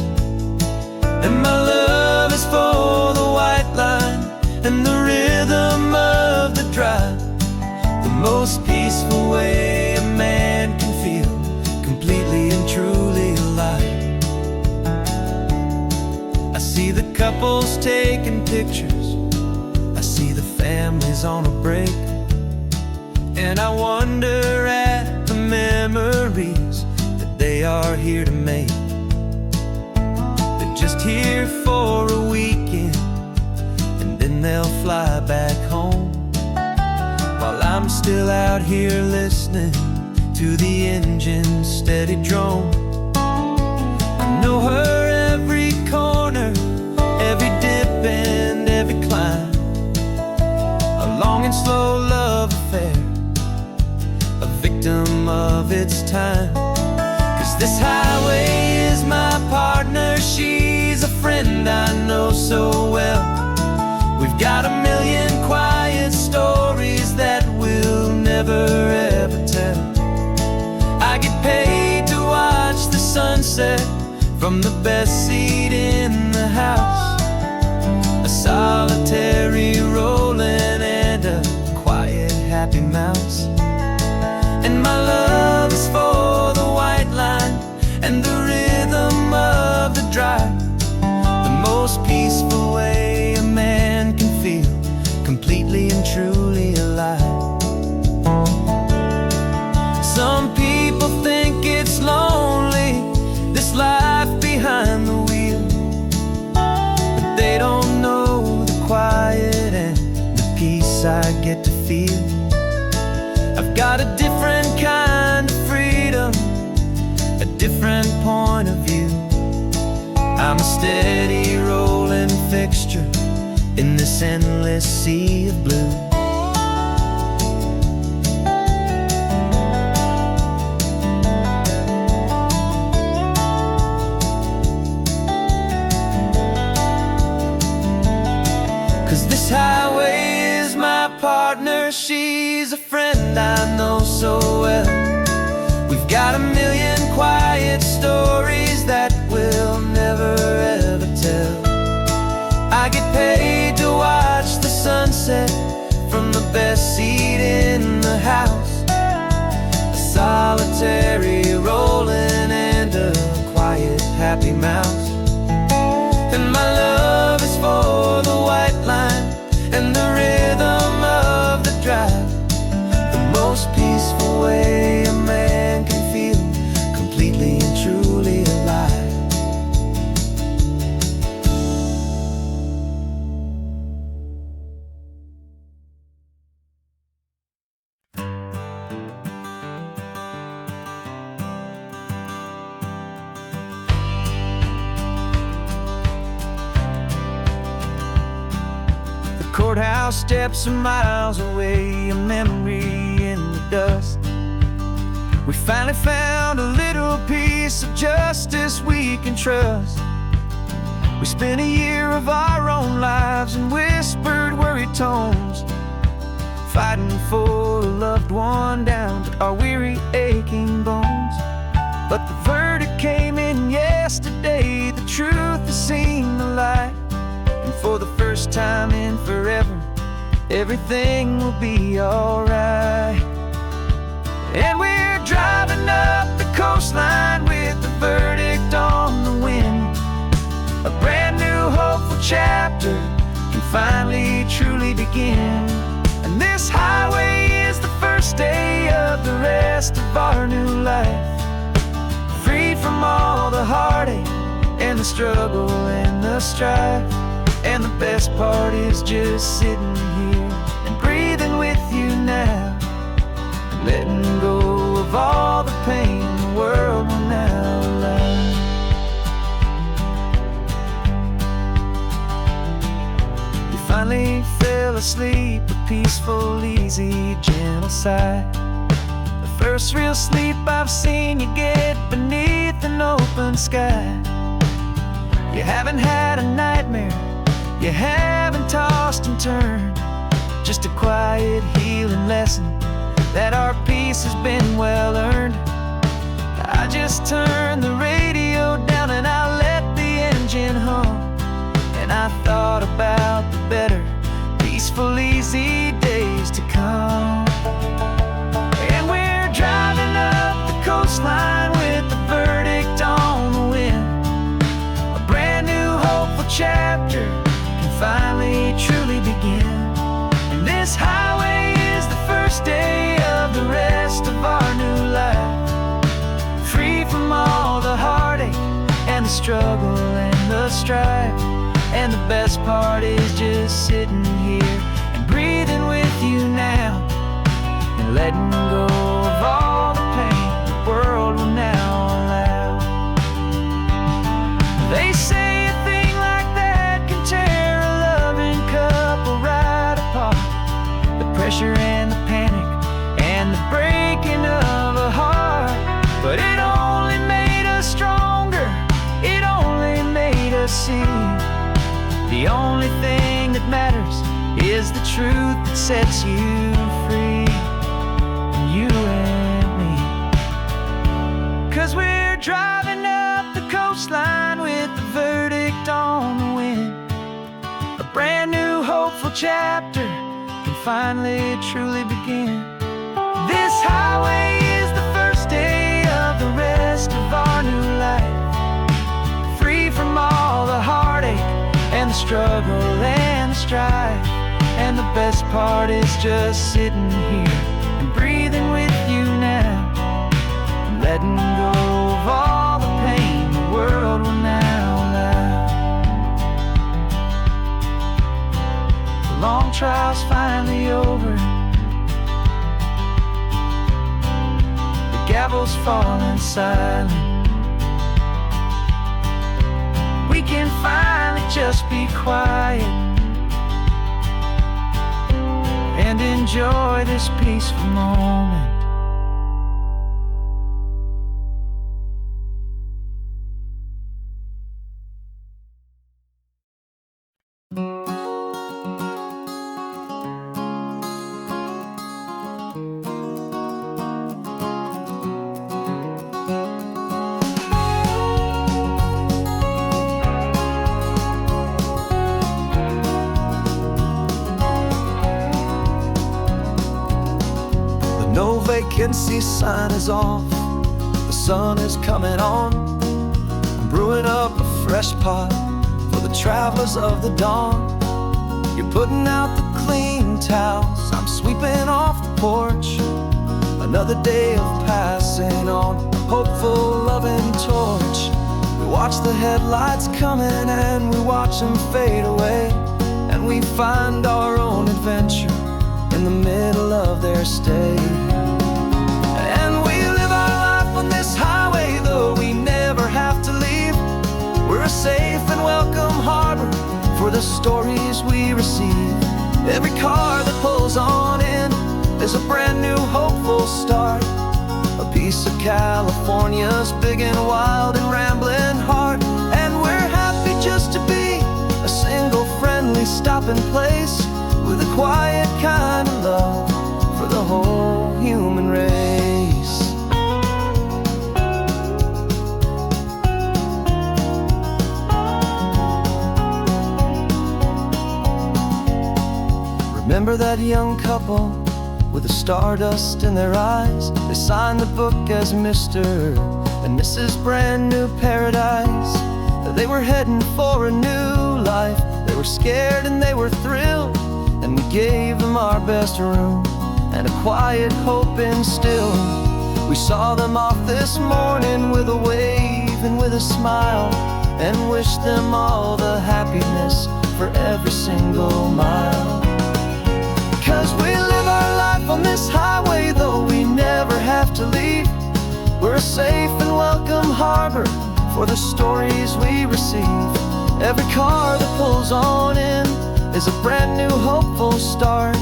And my love is for the white line and the rhythm of the drive. The most peaceful way a man can feel completely and truly alive. I see the couples taking pictures, I see the families on a break, and I wonder at the memories that they are here to make. They're just here for a weekend, and then they'll fly back home, while I'm still out here listening to the engine's steady drone. I know her every corner, every dip and every climb. A long and slow love affair, a victim of its time. 'Cause this highway is my partner, she's a friend I know so well. We've got a million quiet stories that we'll never ever tell. I get paid to watch the sunset from the best seat in the house. A solitary rolling and a quiet happy mouse. And my love is for the white line and the rhythm of the drive. The most peaceful way a man can feel completely and truly alive. Some people think it's lonely, this life behind the wheel, but they don't know the quiet and the peace I get to feel. I've got a different kind of freedom, a different point of view. I'm a steady rolling fixture in this endless sea of blue. This highway is my partner, she's a friend I know so well. We've got a million quiet stories that we'll never ever tell. I get paid to watch the sunset from the best seat in the house. A solitary rolling and a quiet happy mouse. And my love is for the white line and the rhythm of the drive. The most peaceful way a man can feel completely and truly alive. courthouse steps are miles away, a memory in the dust. We finally found a little piece of justice we can trust. We spent a year of our own lives in whispered, worried tones, fighting for a loved one down to our weary, aching bones. But the verdict came in yesterday, the truth has seen the light. And for the first time in forever, everything will be alright. And we're driving up the coastline with the verdict on the wind. A brand new hopeful chapter can finally truly begin. And this highway is the first day of the rest of our new life, freed from all the heartache and the struggle and the strife. And the best part is just sitting here and breathing with you now, letting go of all the pain the world will now allow. You finally fell asleep, a peaceful, easy, gentle sigh. The first real sleep I've seen you get beneath an open sky. You haven't had a nightmare, you haven't tossed and turned, just a quiet healing lesson that our peace has been well earned. I just turned the radio down and I let the engine hum, and I thought about the better, peaceful, easy days to come. And we're driving up the coastline with the verdict on the wind. A brand new hopeful chapter can finally truly begin. And this highway is the first day of the rest of our new life, free from all the heartache and the struggle and the strife. And the best part is just sitting here and breathing with you now, and letting go of all the pain the world will now allow. They say a thing like that can tear a loving couple right apart. The pressure and the panic and the breaking of a heart. But it only made us stronger, it only made us see the only thing that matters is the truth that sets you free, you and me. 'Cause we're driving up the coastline with the verdict on the wind. A brand new hopeful chapter can finally truly begin. This highway is the first day of the rest of our new life, free from all the heartache and the struggle and the strife. And the best part is just sitting here and breathing with you now, and letting go of all the pain the world will now allow. The long trial's finally over, the gavel's falling silent. We can finally just be quiet and enjoy this peaceful moment. No vacancy sign is off, the sun is coming on. I'm brewing up a fresh pot for the travelers of the dawn. You're putting out the clean towels, I'm sweeping off the porch. Another day of passing on, a hopeful, loving torch. We watch the headlights coming and we watch them fade away, and we find our own adventure in the middle of their stay. And we live our life on this highway, though we never have to leave. We're a safe and welcome harbor for the stories we receive. Every car that pulls on in is a brand new hopeful start. A piece of California's big and wild and rambling heart. And we're happy just to be a single friendly stopping place with a quiet kind of love for the whole human race. Remember that young couple with the stardust in their eyes? They signed the book as Mr. and Mrs. Brand New Paradise. They were heading for a new life. They were scared and they were thrilled, and we gave them our best room and a quiet hope instilled. We saw them off this morning with a wave and with a smile, and wished them all the happiness for every single mile. 'Cause we live our life on this highway, though we never have to leave. We're a safe and welcome harbor for the stories we receive. Every car that pulls on in is a brand new hopeful start.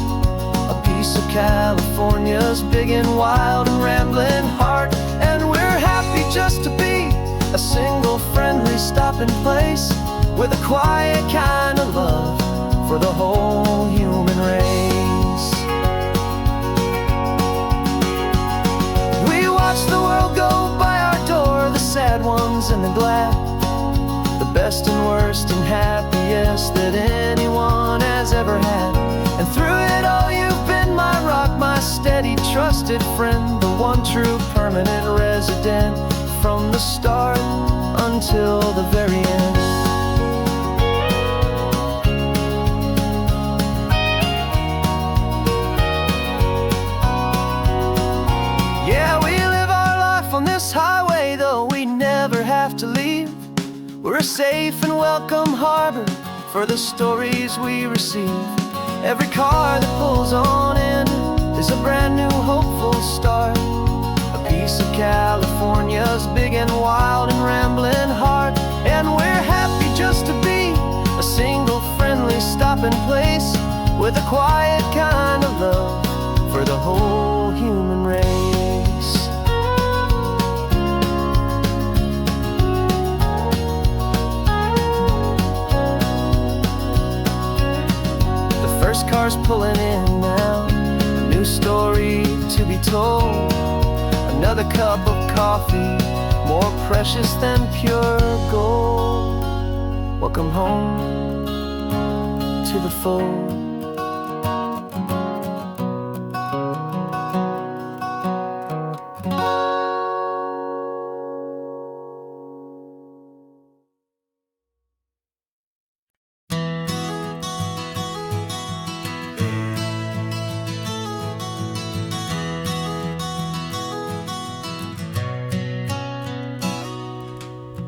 A piece of California's big and wild and rambling heart. And we're happy just to be a single friendly stopping place with a quiet kind of love for the whole human race. We watch the world go by our door, the sad ones and the glad, the best and worst and happiest that anyone has ever had. And through it all you've been my rock, my steady trusted friend, the one true permanent resident from the start until the very end. Yeah, we live our life on this highway, though we never have to leave. We're a safe and welcome harbor for the stories we receive. Every car that pulls on in is a brand new hopeful start. A piece of California's big and wild and rambling heart. And we're happy just to be a single friendly stopping place with a quiet kind of love for the whole human race. First car's pulling in now, a new story to be told. Another cup of coffee, more precious than pure gold. Welcome home to the fold.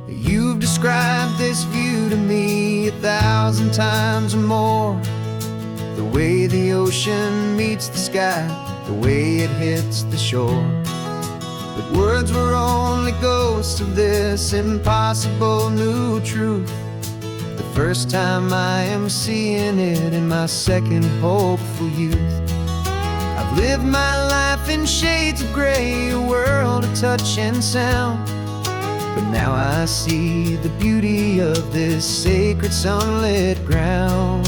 You've described this view to me 1,000 times or more. The way the ocean meets the sky, the way it hits the shore. But words were only ghosts of this impossible new truth. The first time I am seeing it in my second hopeful youth. I've lived my life in shades of gray, a world of touch and sound. But now I see the beauty of this sacred sunlit ground.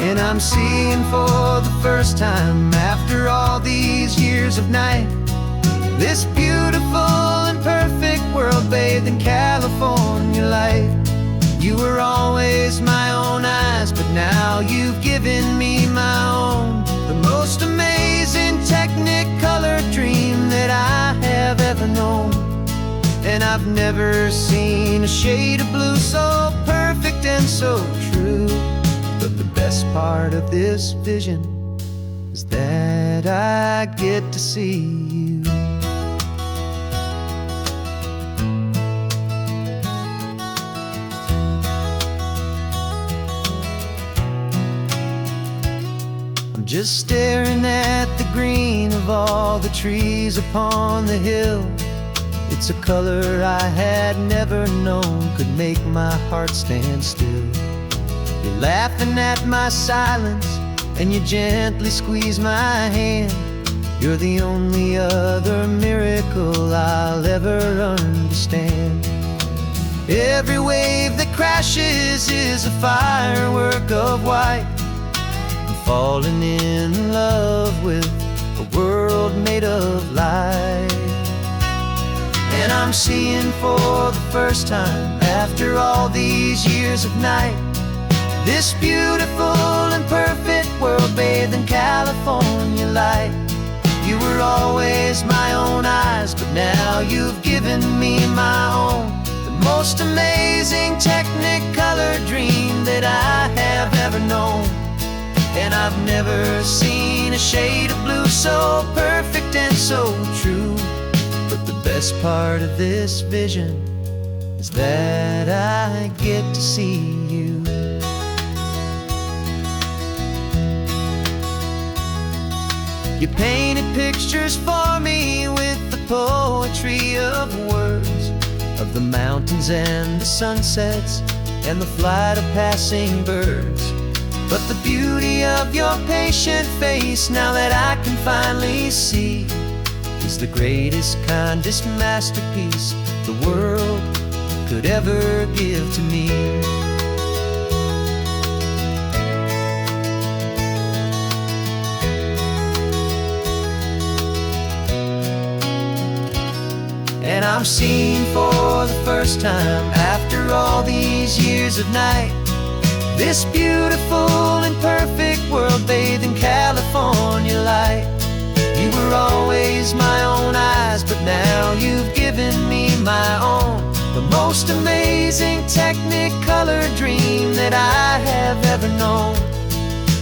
And I'm seeing for the first time after all these years of night, this beautiful and perfect world bathed in California light. You were always my own eyes, but now you've given me my own. The most amazing technicolor dream that I have ever known. And I've never seen a shade of blue so perfect and so true. But the best part of this vision is that I get to see you. I'm just staring at the green of all the trees upon the hill. It's a color I had never known could make my heart stand still. You're laughing at my silence, and you gently squeeze my hand. You're the only other miracle I'll ever understand. Every wave that crashes is a firework of white. I'm falling in love with a world made of light. And I'm seeing for the first time, after all these years of night, this beautiful and perfect world bathed in California light. You were always my own eyes, but now you've given me my own. The most amazing technicolor dream that I have ever known. And I've never seen a shade of blue so perfect and so true. But the best part of this vision is that I get to see you. You painted pictures for me with the poetry of words, of the mountains and the sunsets and the flight of passing birds. But the beauty of your patient face, now that I can finally see, is the greatest, kindest masterpiece the world could ever give to me. And I'm seeing for the first time, after all these years of night, this beautiful and perfect world bathed in California light. You were always my own eyes, but now you've given me my own. The most amazing technicolor dream that I have ever known.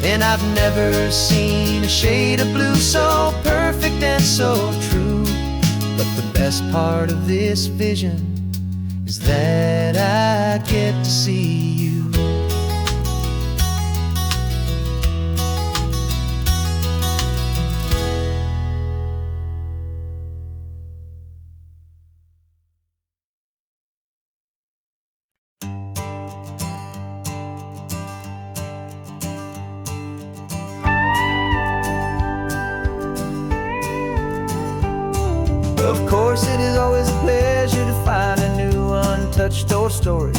And I've never seen a shade of blue so perfect and so true. But the best part of this vision is that I get to see you. Of course, it is always a pleasure to find a new untouched old story.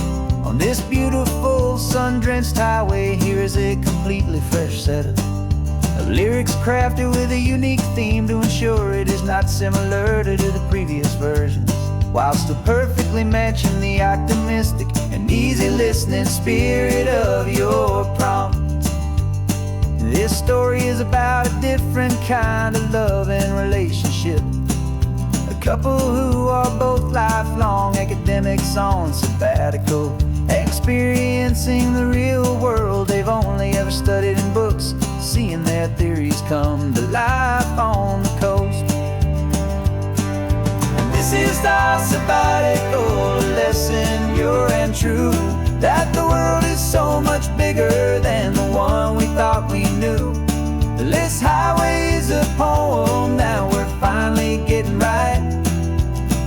On this beautiful sun-drenched highway, here is a completely fresh set of lyrics crafted with a unique theme to ensure it is not similar to the previous versions, while still perfectly matching the optimistic and easy listening spirit of your prompt. This story is about a different kind of love and relationship. A couple who are both lifelong academics on sabbatical, experiencing the real world they've only ever studied in books, seeing their theories come to life on the coast. And this is our sabbatical lesson, pure and true, that the world is so much bigger than the one we thought we knew. This highway is a poem that we're finally getting right.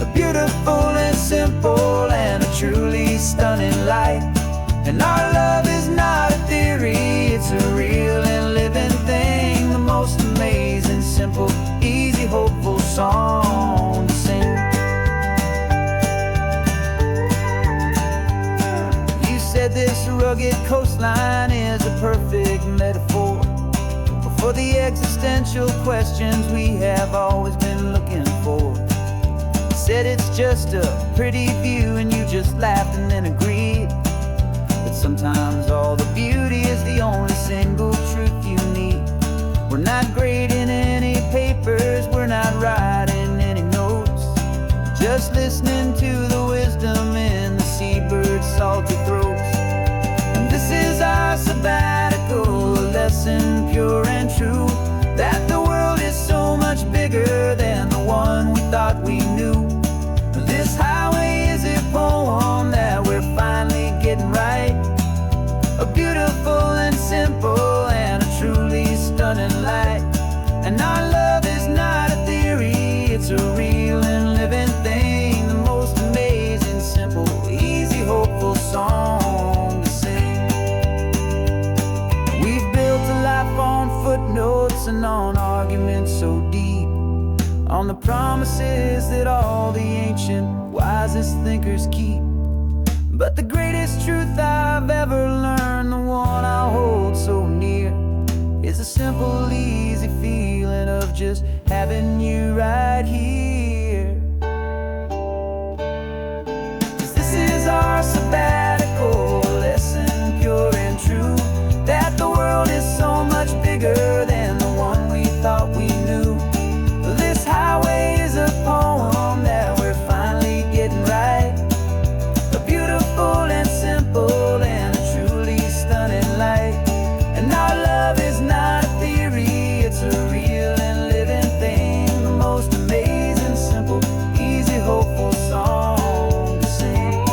A beautiful and simple and a truly stunning light. And our love is not a theory, it's a real and living thing. The most amazing, simple, easy, hopeful song to sing. You said this rugged coastline is a perfect metaphor for the existential questions we have always been looking for. Said it's just a pretty view and you just laughed and then agreed. But sometimes all the beauty is the only single truth you need. We're not grading any papers, we're not writing any notes, just listening to the wisdom in the seabird's salty throats. And this is our sabbatical, a lesson pure and true, that the world is so much bigger than the one we thought we knew. This highway is a poem that we're finally getting right. A beautiful and simple and a truly stunning light. And our love is not a theory, it's a real and living thing. The most amazing, simple, easy, hopeful song to sing. the promises that all the ancient, wisest thinkers keep. But the greatest truth I've ever learned, the one I hold so near, is a simple, easy feeling of just having you right here. 'Cause this is our sabbatical lesson, pure and true, that the world is so much bigger than the one we thought we knew. This highway is a poem that we're finally getting right, a beautiful and simple and a truly stunning light. And our love is not a theory, it's a real and living thing, the most amazing, simple, easy, hopeful song to sing.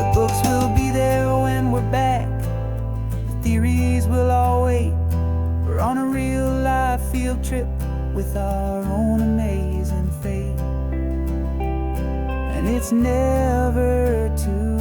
The books will be there when we're back, the theories will all wait. We're on a real life field trip with our own amazing fate, and it's never too